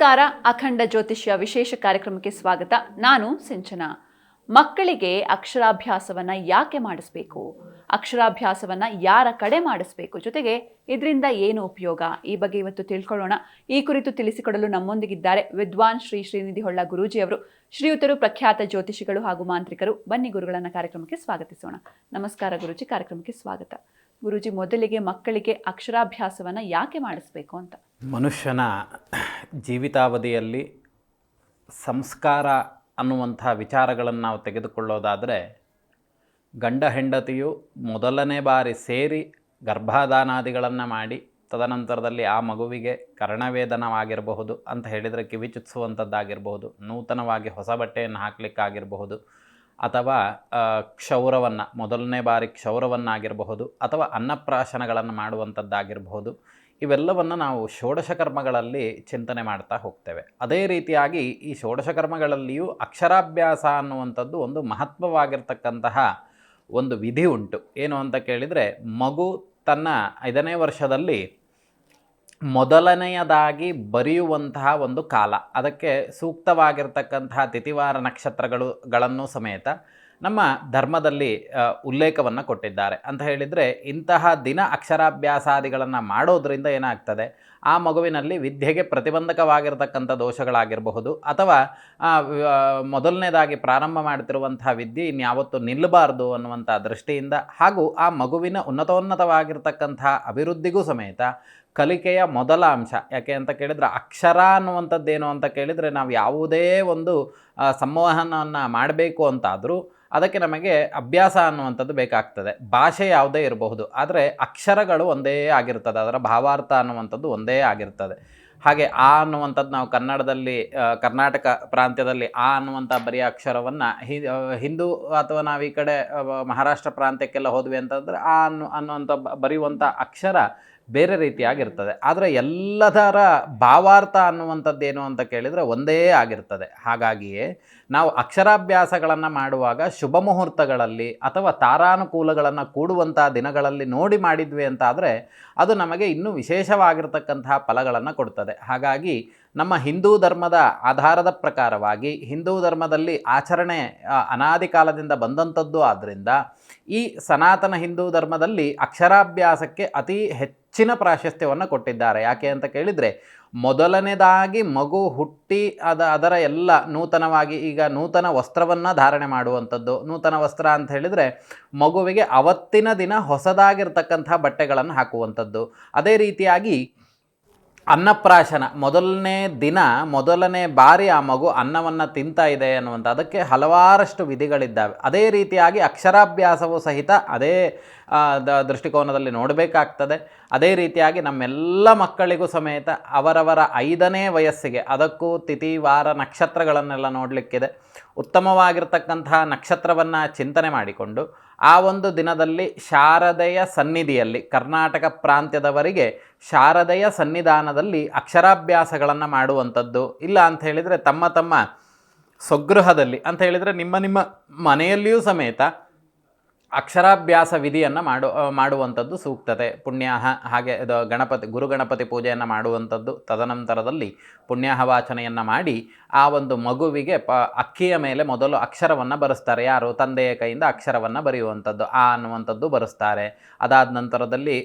ನಮಸ್ಕಾರ. ಅಖಂಡ ಜ್ಯೋತಿಷ್ಯ ವಿಶೇಷ ಕಾರ್ಯಕ್ರಮಕ್ಕೆ ಸ್ವಾಗತ. ನಾನು ಸಿಂಚನಾ. ಮಕ್ಕಳಿಗೆ ಅಕ್ಷರಾಭ್ಯಾಸವನ್ನ ಯಾಕೆ ಮಾಡಿಸ್ಬೇಕು, ಅಕ್ಷರಾಭ್ಯಾಸವನ್ನ ಯಾರ ಕಡೆ ಮಾಡಿಸ್ಬೇಕು, ಜೊತೆಗೆ ಇದರಿಂದ ಏನು ಉಪಯೋಗ, ಈ ಬಗ್ಗೆ ಇವತ್ತು ತಿಳ್ಕೊಳ್ಳೋಣ. ಈ ಕುರಿತು ತಿಳಿಸಿಕೊಡಲು ನಮ್ಮೊಂದಿಗಿದ್ದಾರೆ ವಿದ್ವಾನ್ ಶ್ರೀ ಶ್ರೀನಿಧಿ ಹೊಳ್ಳ ಗುರೂಜಿ ಅವರು. ಶ್ರೀಯುತರು ಪ್ರಖ್ಯಾತ ಜ್ಯೋತಿಷಿಗಳು ಹಾಗೂ ಮಾಂತ್ರಿಕರು. ಬನ್ನಿ ಗುರುಗಳನ್ನ ಕಾರ್ಯಕ್ರಮಕ್ಕೆ ಸ್ವಾಗತಿಸೋಣ. ನಮಸ್ಕಾರ ಗುರೂಜಿ, ಕಾರ್ಯಕ್ರಮಕ್ಕೆ ಸ್ವಾಗತ. ಗುರೂಜಿ, ಮೊದಲಿಗೆ ಮಕ್ಕಳಿಗೆ ಅಕ್ಷರಾಭ್ಯಾಸವನ್ನ ಯಾಕೆ ಮಾಡಿಸ್ಬೇಕು ಅಂತ? ಮನುಷ್ಯನ ಜೀವಿತಾವಧಿಯಲ್ಲಿ ಸಂಸ್ಕಾರ ಅನ್ನುವಂಥ ವಿಚಾರಗಳನ್ನು ನಾವು ತೆಗೆದುಕೊಳ್ಳೋದಾದರೆ, ಗಂಡ ಹೆಂಡತಿಯು ಮೊದಲನೇ ಬಾರಿ ಸೇರಿ ಗರ್ಭಾಧಾನಾದಿಗಳನ್ನು ಮಾಡಿ ತದನಂತರದಲ್ಲಿ ಆ ಮಗುವಿಗೆ ಕರ್ಣವೇದನವಾಗಿರಬಹುದು ಅಂತ ಹೇಳಿದರೆ ಕಿವಿ ಚುಚ್ಚಿಸುವಂಥದ್ದಾಗಿರಬಹುದು, ನೂತನವಾಗಿ ಹೊಸ ಬಟ್ಟೆಯನ್ನು ಹಾಕಲಿಕ್ಕಾಗಿರಬಹುದು, ಅಥವಾ ಕ್ಷೌರವನ್ನು ಮೊದಲನೇ ಬಾರಿ ಕ್ಷೌರವನ್ನಾಗಿರಬಹುದು, ಅಥವಾ ಅನ್ನಪ್ರಾಶನಗಳನ್ನು ಮಾಡುವಂಥದ್ದಾಗಿರಬಹುದು. ಇವೆಲ್ಲವನ್ನು ನಾವು ಷೋಡಶ ಕರ್ಮಗಳಲ್ಲಿ ಚಿಂತನೆ ಮಾಡ್ತಾ ಹೋಗ್ತೇವೆ. ಅದೇ ರೀತಿಯಾಗಿ ಈ ಷೋಡಶ ಕರ್ಮಗಳಲ್ಲಿಯೂ ಅಕ್ಷರಾಭ್ಯಾಸ ಅನ್ನುವಂಥದ್ದು ಒಂದು ಮಹತ್ವವಾಗಿರ್ತಕ್ಕಂತಹ ಒಂದು ವಿಧಿ ಉಂಟು. ಏನು ಅಂತ ಕೇಳಿದರೆ, ಮಗು ತನ್ನ 5ನೇ ವರ್ಷದಲ್ಲಿ ಮೊದಲನೆಯದಾಗಿ ಬರೆಯುವಂತಹ ಒಂದು ಕಾಲ, ಅದಕ್ಕೆ ಸೂಕ್ತವಾಗಿರ್ತಕ್ಕಂತಹ ತಿಥಿವಾರ ನಕ್ಷತ್ರಗಳನ್ನು ಸಮೇತ ನಮ್ಮ ಧರ್ಮದಲ್ಲಿ ಉಲ್ಲೇಖವನ್ನು ಕೊಟ್ಟಿದ್ದಾರೆ. ಅಂತ ಹೇಳಿದರೆ, ಇಂತಹ ದಿನ ಅಕ್ಷರಾಭ್ಯಾಸಾದಿಗಳನ್ನು ಮಾಡೋದರಿಂದ ಏನಾಗ್ತದೆ, ಆ ಮಗುವಿನಲ್ಲಿ ವಿದ್ಯೆಗೆ ಪ್ರತಿಬಂಧಕವಾಗಿರ್ತಕ್ಕಂಥ ದೋಷಗಳಾಗಿರಬಹುದು, ಅಥವಾ ಮೊದಲನೇದಾಗಿ ಪ್ರಾರಂಭ ಮಾಡ್ತಿರುವಂತಹ ವಿದ್ಯೆ ಇನ್ಯಾವತ್ತೂ ನಿಲ್ಲಬಾರ್ದು ಅನ್ನುವಂಥ ದೃಷ್ಟಿಯಿಂದ, ಹಾಗೂ ಆ ಮಗುವಿನ ಉನ್ನತೋನ್ನತವಾಗಿರ್ತಕ್ಕಂಥ ಅಭಿವೃದ್ಧಿಗೂ ಸಮೇತ ಕಲಿಕೆಯ ಮೊದಲ ಅಂಶ. ಯಾಕೆ ಅಂತ ಕೇಳಿದರೆ, ಅಕ್ಷರ ಅನ್ನುವಂಥದ್ದೇನು ಅಂತ ಕೇಳಿದರೆ, ನಾವು ಯಾವುದೇ ಒಂದು ಸಂವಹನವನ್ನು ಮಾಡಬೇಕು ಅಂತಾದರೂ ಅದಕ್ಕೆ ನಮಗೆ ಅಭ್ಯಾಸ ಅನ್ನುವಂಥದ್ದು ಬೇಕಾಗ್ತದೆ. ಭಾಷೆ ಯಾವುದೇ ಇರಬಹುದು, ಆದರೆ ಅಕ್ಷರಗಳು ಒಂದೇ ಆಗಿರ್ತದೆ, ಅದರ ಭಾವಾರ್ಥ ಅನ್ನುವಂಥದ್ದು ಒಂದೇ ಆಗಿರ್ತದೆ. ಹಾಗೆ ಆ ಅನ್ನುವಂಥದ್ದು ನಾವು ಕನ್ನಡದಲ್ಲಿ, ಕರ್ನಾಟಕ ಪ್ರಾಂತ್ಯದಲ್ಲಿ ಆ ಅನ್ನುವಂಥ ಬರೆಯ ಅಕ್ಷರವನ್ನು ಹಿಂದೂ ಅಥವಾ ನಾವು ಈ ಕಡೆ ಮಹಾರಾಷ್ಟ್ರ ಪ್ರಾಂತ್ಯಕ್ಕೆಲ್ಲ ಹೋದ್ವಿ ಅಂತಂದರೆ ಆ ಅನ್ನುವಂಥ ಬರೆಯುವಂಥ ಅಕ್ಷರ ಬೇರೆ ರೀತಿಯಾಗಿರ್ತದೆ. ಆದರೆ ಎಲ್ಲದರ ಭಾವಾರ್ಥ ಅನ್ನುವಂಥದ್ದೇನು ಅಂತ ಕೇಳಿದರೆ ಒಂದೇ ಆಗಿರ್ತದೆ. ಹಾಗಾಗಿಯೇ ನಾವು ಅಕ್ಷರಾಭ್ಯಾಸಗಳನ್ನು ಮಾಡುವಾಗ ಶುಭ ಮುಹೂರ್ತಗಳಲ್ಲಿ ಅಥವಾ ತಾರಾನುಕೂಲಗಳನ್ನು ಕೂಡುವಂಥ ದಿನಗಳಲ್ಲಿ ನೋಡಿ ಮಾಡಿದ್ವಿ ಅಂತಾದರೆ ಅದು ನಮಗೆ ಇನ್ನೂ ವಿಶೇಷವಾಗಿರ್ತಕ್ಕಂತಹ ಫಲಗಳನ್ನು ಕೊಡ್ತದೆ. ಹಾಗಾಗಿ ನಮ್ಮ ಹಿಂದೂ ಧರ್ಮದ ಆಧಾರದ ಪ್ರಕಾರವಾಗಿ, ಹಿಂದೂ ಧರ್ಮದಲ್ಲಿ ಆಚರಣೆ ಅನಾದಿ ಕಾಲದಿಂದ ಬಂದಂಥದ್ದು ಆದ್ದರಿಂದ ಈ ಸನಾತನ ಹಿಂದೂ ಧರ್ಮದಲ್ಲಿ ಅಕ್ಷರಾಭ್ಯಾಸಕ್ಕೆ ಅತಿ ಹೆಚ್ಚಿನ ಪ್ರಾಶಸ್ತ್ಯವನ್ನು ಕೊಟ್ಟಿದ್ದಾರೆ. ಯಾಕೆ ಅಂತ ಕೇಳಿದರೆ, ಮೊದಲನೇದಾಗಿ ಮಗು ಹುಟ್ಟಿ ಅದರ ಎಲ್ಲ ನೂತನವಾಗಿ, ಈಗ ನೂತನ ವಸ್ತ್ರವನ್ನು ಧಾರಣೆ ಮಾಡುವಂಥದ್ದು. ನೂತನ ವಸ್ತ್ರ ಅಂತ ಹೇಳಿದರೆ ಮಗುವಿಗೆ ಅವತ್ತಿನ ದಿನ ಹೊಸದಾಗಿರ್ತಕ್ಕಂಥ ಬಟ್ಟೆಗಳನ್ನು ಹಾಕುವಂಥದ್ದು. ಅದೇ ರೀತಿಯಾಗಿ ಅನ್ನಪ್ರಾಶನ, ಮೊದಲನೇ ದಿನ ಮೊದಲನೇ ಬಾರಿ ಆ ಮಗು ಅನ್ನವನ್ನು ತಿಂತಾ ಇದೆ ಅನ್ನುವಂಥ, ಅದಕ್ಕೆ ಹಲವಾರಷ್ಟು ವಿಧಿಗಳಿದ್ದಾವೆ. ಅದೇ ರೀತಿಯಾಗಿ ಅಕ್ಷರಾಭ್ಯಾಸವೂ ಸಹಿತ ಅದೇ ದೃಷ್ಟಿಕೋನದಲ್ಲಿ ನೋಡಬೇಕಾಗ್ತದೆ. ಅದೇ ರೀತಿಯಾಗಿ ನಮ್ಮೆಲ್ಲ ಮಕ್ಕಳಿಗೂ ಸಮೇತ ಅವರವರ 5ನೇ ವಯಸ್ಸಿಗೆ, ಅದಕ್ಕೂ ತಿಥಿ ವಾರ ನಕ್ಷತ್ರಗಳನ್ನೆಲ್ಲ ನೋಡಲಿಕ್ಕಿದೆ. ಉತ್ತಮವಾಗಿರ್ತಕ್ಕಂತಹ ನಕ್ಷತ್ರವನ್ನು ಚಿಂತನೆ ಮಾಡಿಕೊಂಡು ಆ ಒಂದು ದಿನದಲ್ಲಿ ಶಾರದೆಯ ಸನ್ನಿಧಿಯಲ್ಲಿ, ಕರ್ನಾಟಕ ಪ್ರಾಂತ್ಯದವರಿಗೆ ಶಾರದೆಯ ಸನ್ನಿಧಾನದಲ್ಲಿ ಅಕ್ಷರಾಭ್ಯಾಸಗಳನ್ನು ಮಾಡುವಂಥದ್ದು. ಇಲ್ಲ ಅಂತ ಹೇಳಿದರೆ ತಮ್ಮ ತಮ್ಮ ಸ್ವಗೃಹದಲ್ಲಿ, ಅಂತ ಹೇಳಿದರೆ ನಿಮ್ಮ ಮನೆಯಲ್ಲಿಯೂ ಸಮೇತ ಅಕ್ಷರಾಭ್ಯಾಸ ವಿಧಿಯನ್ನು ಮಾಡುವಂಥದ್ದು ಸೂಕ್ತತೆ. ಪುಣ್ಯಾಹ, ಹಾಗೆ ಗುರುಗಣಪತಿ ಪೂಜೆಯನ್ನು ಮಾಡುವಂಥದ್ದು. ತದನಂತರದಲ್ಲಿ ಪುಣ್ಯಾಹ ವಾಚನೆಯನ್ನು ಮಾಡಿ ಆ ಒಂದು ಮಗುವಿಗೆ ಅಕ್ಕಿಯ ಮೇಲೆ ಮೊದಲು ಅಕ್ಷರವನ್ನು ಬರೆಸ್ತಾರೆ. ಯಾರು? ತಂದೆಯ ಕೈಯಿಂದ ಅಕ್ಷರವನ್ನು ಬರೆಯುವಂಥದ್ದು, ಆ ಅನ್ನುವಂಥದ್ದು ಬರೆಸ್ತಾರೆ. ಅದಾದ ನಂತರದಲ್ಲಿ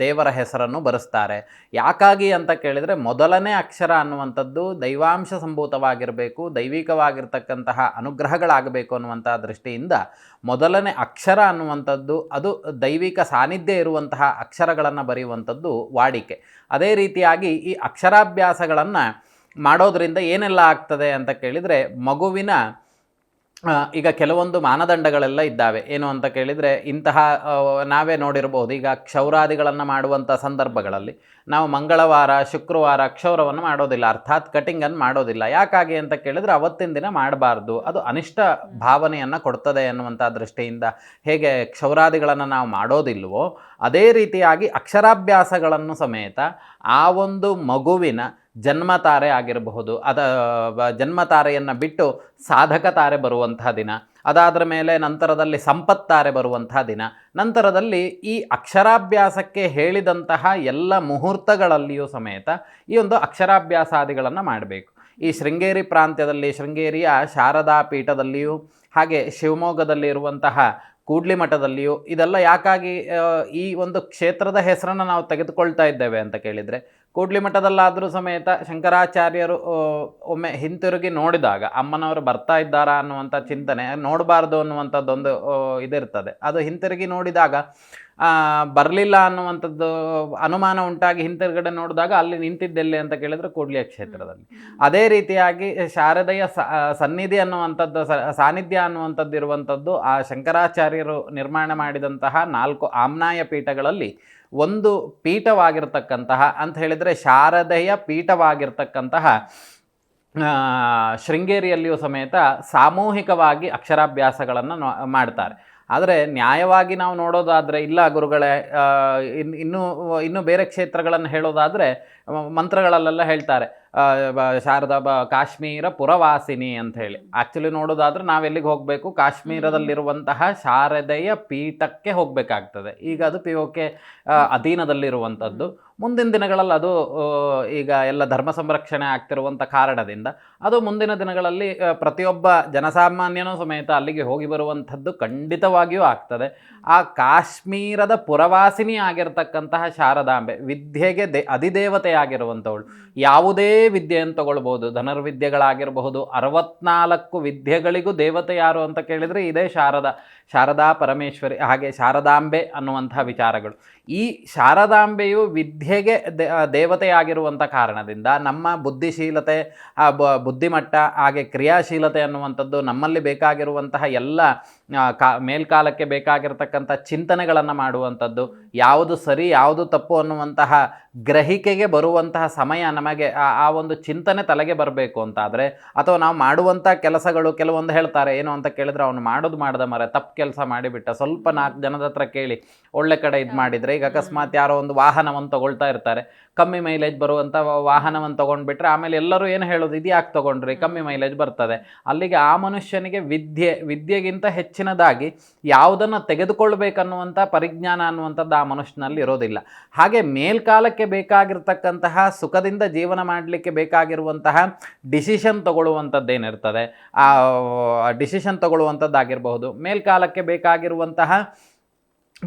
ದೇವರ ಹೆಸರನ್ನು ಬರೆಸ್ತಾರೆ. ಯಾಕಾಗಿ ಅಂತ ಕೇಳಿದರೆ, ಮೊದಲನೇ ಅಕ್ಷರ ಅನ್ನುವಂಥದ್ದು ದೈವಾಂಶ ಸಂಭೂತವಾಗಿರಬೇಕು, ದೈವಿಕವಾಗಿರ್ತಕ್ಕಂತಹ ಅನುಗ್ರಹಗಳಾಗಬೇಕು ಅನ್ನುವಂಥ ದೃಷ್ಟಿಯಿಂದ ಮೊದಲನೇ ಅಕ್ಷರ ಅನ್ನುವಂಥದ್ದು ಅದು ದೈವಿಕ ಸಾನ್ನಿಧ್ಯ ಇರುವಂತಹ ಅಕ್ಷರಗಳನ್ನು ಬರೆಯುವಂಥದ್ದು ವಾಡಿಕೆ. ಅದೇ ರೀತಿಯಾಗಿ ಈ ಅಕ್ಷರಾಭ್ಯಾಸಗಳನ್ನು ಮಾಡೋದರಿಂದ ಏನೆಲ್ಲ ಆಗ್ತದೆ ಅಂತ ಕೇಳಿದರೆ, ಮಗುವಿನ ಈಗ ಕೆಲವೊಂದು ಮಾನದಂಡಗಳೆಲ್ಲ ಇದ್ದಾವೆ. ಏನು ಅಂತ ಕೇಳಿದರೆ, ಇಂತಹ ನಾವೇ ನೋಡಿರ್ಬೋದು, ಈಗ ಕ್ಷೌರಾದಿಗಳನ್ನು ಮಾಡುವಂಥ ಸಂದರ್ಭಗಳಲ್ಲಿ ನಾವು ಮಂಗಳವಾರ ಶುಕ್ರವಾರ ಕ್ಷೌರವನ್ನು ಮಾಡೋದಿಲ್ಲ, ಅರ್ಥಾತ್ ಕಟಿಂಗನ್ನು ಮಾಡೋದಿಲ್ಲ. ಯಾಕಾಗಿ ಅಂತ ಕೇಳಿದರೆ, ಅವತ್ತಿನ ದಿನ ಮಾಡಬಾರ್ದು, ಅದು ಅನಿಷ್ಟ ಭಾವನೆಯನ್ನು ಕೊಡ್ತದೆ ಅನ್ನುವಂಥ ದೃಷ್ಟಿಯಿಂದ ಹೇಗೆ ಕ್ಷೌರಾದಿಗಳನ್ನು ನಾವು ಮಾಡೋದಿಲ್ವೋ, ಅದೇ ರೀತಿಯಾಗಿ ಅಕ್ಷರಾಭ್ಯಾಸಗಳನ್ನು ಸಮೇತ ಆ ಒಂದು ಮಗುವಿನ ಜನ್ಮತಾರೆ ಆಗಿರಬಹುದು, ಜನ್ಮತಾರೆಯನ್ನು ಬಿಟ್ಟು ಸಾಧಕ ತಾರೆ ಬರುವಂತಹ ದಿನ, ಅದಾದ ಮೇಲೆ ನಂತರದಲ್ಲಿ ಸಂಪತ್ತಾರೆ ಬರುವಂತಹ ದಿನ, ನಂತರದಲ್ಲಿ ಈ ಅಕ್ಷರಾಭ್ಯಾಸಕ್ಕೆ ಹೇಳಿದಂತಹ ಎಲ್ಲ ಮುಹೂರ್ತಗಳಲ್ಲಿಯೂ ಸಮೇತ ಈ ಒಂದು ಅಕ್ಷರಾಭ್ಯಾಸಾದಿಗಳನ್ನು ಮಾಡಬೇಕು. ಈ ಶೃಂಗೇರಿ ಪ್ರಾಂತ್ಯದಲ್ಲಿ, ಶೃಂಗೇರಿಯ ಶಾರದಾ ಪೀಠದಲ್ಲಿಯೂ ಹಾಗೆ ಶಿವಮೊಗ್ಗದಲ್ಲಿ ಇರುವಂತಹ ಕೂಡ್ಲಿ ಮಠದಲ್ಲಿಯೂ ಇದೆಲ್ಲ ಯಾಕಾಗಿ ಈ ಒಂದು ಕ್ಷೇತ್ರದ ಹೆಸರನ್ನು ನಾವು ತೆಗೆದುಕೊಳ್ತಾ ಇದ್ದೇವೆ ಅಂತ ಕೇಳಿದರೆ, ಕೂಡ್ಲಿ ಮಠದಲ್ಲಾದರೂ ಸಮೇತ ಶಂಕರಾಚಾರ್ಯರು ಒಮ್ಮೆ ಹಿಂತಿರುಗಿ ನೋಡಿದಾಗ ಅಮ್ಮನವರು ಬರ್ತಾ ಇದ್ದಾರಾ ಅನ್ನುವಂಥ ಚಿಂತನೆ, ನೋಡಬಾರ್ದು ಅನ್ನುವಂಥದ್ದೊಂದು ಇದಿರ್ತದೆ. ಅದು ಹಿಂತಿರುಗಿ ನೋಡಿದಾಗ ಬರಲಿಲ್ಲ ಅನ್ನುವಂಥದ್ದು ಅನುಮಾನ ಉಂಟಾಗಿ ಹಿಂತಿರುಗಡೆ ನೋಡಿದಾಗ ಅಲ್ಲಿ ನಿಂತಿದ್ದೆಲ್ಲಿ ಅಂತ ಕೇಳಿದರೆ ಕೂಡ್ಲಿಯ ಕ್ಷೇತ್ರದಲ್ಲಿ. ಅದೇ ರೀತಿಯಾಗಿ ಶಾರದೆಯ ಸನ್ನಿಧಿ ಅನ್ನುವಂಥದ್ದು, ಸಾನ್ನಿಧ್ಯ ಅನ್ನುವಂಥದ್ದು ಇರುವಂಥದ್ದು ಆ ಶಂಕರಾಚಾರ್ಯರು ನಿರ್ಮಾಣ ಮಾಡಿದಂತಹ 4 ಆಮ್ನಾಯ ಪೀಠಗಳಲ್ಲಿ ಒಂದು ಪೀಠವಾಗಿರ್ತಕ್ಕಂತಹ ಅಂತ ಹೇಳಿದರೆ ಶಾರದೆಯ ಪೀಠವಾಗಿರ್ತಕ್ಕಂತಹ ಶೃಂಗೇರಿಯಲ್ಲಿಯೂ ಸಮೇತ ಸಾಮೂಹಿಕವಾಗಿ ಅಕ್ಷರಾಭ್ಯಾಸಗಳನ್ನು ಮಾಡ್ತಾರೆ. ಆದರೆ ನ್ಯಾಯವಾಗಿ ನಾವು ನೋಡೋದಾದರೆ, ಇಲ್ಲ ಗುರುಗಳೇ, ಇನ್ನೂ ಬೇರೆ ಕ್ಷೇತ್ರಗಳನ್ನು ಹೇಳೋದಾದರೆ ಮಂತ್ರಗಳಲ್ಲೆಲ್ಲ ಹೇಳ್ತಾರೆ ಶಾರದಾ ಕಾಶ್ಮೀರ ಪುರವಾಸಿನಿ ಅಂತ ಹೇಳಿ. ಆ್ಯಕ್ಚುಲಿ ನೋಡೋದಾದ್ರೆ ನಾವೆಲ್ಲಿಗೆ ಹೋಗಬೇಕು? ಕಾಶ್ಮೀರದಲ್ಲಿರುವಂತಹ ಶಾರದೆಯ ಪೀಠಕ್ಕೆ ಹೋಗಬೇಕಾಗ್ತದೆ. ಈಗ ಅದು POK ಅಧೀನದಲ್ಲಿರುವಂಥದ್ದು. ಮುಂದಿನ ದಿನಗಳಲ್ಲಿ ಅದು ಈಗ ಎಲ್ಲ ಧರ್ಮ ಸಂರಕ್ಷಣೆ ಆಗ್ತಿರುವಂಥ ಕಾರಣದಿಂದ ಅದು ಮುಂದಿನ ದಿನಗಳಲ್ಲಿ ಪ್ರತಿಯೊಬ್ಬ ಜನಸಾಮಾನ್ಯನೂ ಸಮೇತ ಅಲ್ಲಿಗೆ ಹೋಗಿ ಬರುವಂಥದ್ದು ಖಂಡಿತವಾಗಿಯೂ ಆಗ್ತದೆ. ಆ ಕಾಶ್ಮೀರದ ಪುರವಾಸಿನಿ ಆಗಿರ್ತಕ್ಕಂತಹ ಶಾರದಾಂಬೆ, ವಿದ್ಯೆಗೆ ಅಧಿದೇವತೆಯಾಗಿರುವಂಥವಳು. ಯಾವುದೇ ವಿದ್ಯೆಯನ್ನು ತಗೊಳ್ಬೋದು, ಧನುರ್ವಿದ್ಯೆಗಳಾಗಿರಬಹುದು, 64 ವಿದ್ಯೆಗಳಿಗೂ ದೇವತೆ ಯಾರು ಅಂತ ಕೇಳಿದರೆ ಇದೇ ಶಾರದಾ ಪರಮೇಶ್ವರಿ, ಹಾಗೆ ಶಾರದಾಂಬೆ ಅನ್ನುವಂತಹ ವಿಚಾರಗಳು. ಈ ಶಾರದಾಂಬೆಯು ವಿದ್ಯೆಗೆ ದೇವತೆಯಾಗಿರುವಂಥ ಕಾರಣದಿಂದ ನಮ್ಮ ಬುದ್ಧಿಶೀಲತೆ, ಬುದ್ಧಿಮಟ್ಟ, ಹಾಗೆ ಕ್ರಿಯಾಶೀಲತೆ ಅನ್ನುವಂಥದ್ದು, ನಮ್ಮಲ್ಲಿ ಬೇಕಾಗಿರುವಂತಹ ಎಲ್ಲ ಮೇಲ್ಕಾಲಕ್ಕೆ ಬೇಕಾಗಿರ್ತಕ್ಕಂಥ ಚಿಂತನೆಗಳನ್ನು ಮಾಡುವಂಥದ್ದು, ಯಾವುದು ಸರಿ ಯಾವುದು ತಪ್ಪು ಅನ್ನುವಂತಹ ಗ್ರಹಿಕೆಗೆ ಬರುವಂತಹ ಸಮಯ ನಮಗೆ ಆ ಒಂದು ಚಿಂತನೆ ತಲೆಗೆ ಬರಬೇಕು ಅಂತಾದರೆ, ಅಥವಾ ನಾವು ಮಾಡುವಂಥ ಕೆಲಸಗಳು ಕೆಲವೊಂದು ಹೇಳ್ತಾರೆ ಏನು ಅಂತ ಕೇಳಿದ್ರೆ, ಅವನು ಮಾಡ್ದ ಮರೆ ತಪ್ಪು ಕೆಲಸ ಮಾಡಿಬಿಟ್ಟ, ಸ್ವಲ್ಪ 4 ಜನದ ಹತ್ರ ಕೇಳಿ ಒಳ್ಳೆ ಕಡೆ ಇದು ಮಾಡಿದರೆ. ಈಗ ಅಕಸ್ಮಾತ್ ಯಾರೋ ಒಂದು ವಾಹನವನ್ನು ತಗೊಳ್ತಾ ಇರ್ತಾರೆ, ಕಮ್ಮಿ ಮೈಲೇಜ್ ಬರುವಂಥ ವಾಹನವನ್ನು ತೊಗೊಂಡ್ಬಿಟ್ರೆ ಆಮೇಲೆ ಎಲ್ಲರೂ ಏನು ಹೇಳೋದು, ಇದು ಯಾಕೆ ತೊಗೊಂಡ್ರಿ, ಕಮ್ಮಿ ಮೈಲೇಜ್ ಬರ್ತದೆ. ಅಲ್ಲಿಗೆ ಆ ಮನುಷ್ಯನಿಗೆ ವಿದ್ಯೆಗಿಂತ ಹೆಚ್ಚಿನದಾಗಿ ಯಾವುದನ್ನು ತೆಗೆದುಕೊಳ್ಬೇಕನ್ನುವಂಥ ಪರಿಜ್ಞಾನ ಅನ್ನುವಂಥದ್ದು ಆ ಮನುಷ್ಯನಲ್ಲಿ ಇರೋದಿಲ್ಲ. ಹಾಗೆ ಮೇಲ್ಕಾಲಕ್ಕೆ ಬೇಕಾಗಿರ್ತಕ್ಕಂತಹ ಸುಖದಿಂದ ಜೀವನ ಮಾಡಲಿಕ್ಕೆ ಬೇಕಾಗಿರುವಂತಹ ಡಿಸಿಷನ್ ತಗೊಳ್ಳುವಂಥದ್ದೇನಿರ್ತದೆ, ಆ ಡಿಸಿಷನ್ ತಗೊಳ್ಳುವಂಥದ್ದಾಗಿರಬಹುದು, ಮೇಲ್ಕಾಲಕ್ಕೆ ಬೇಕಾಗಿರುವಂತಹ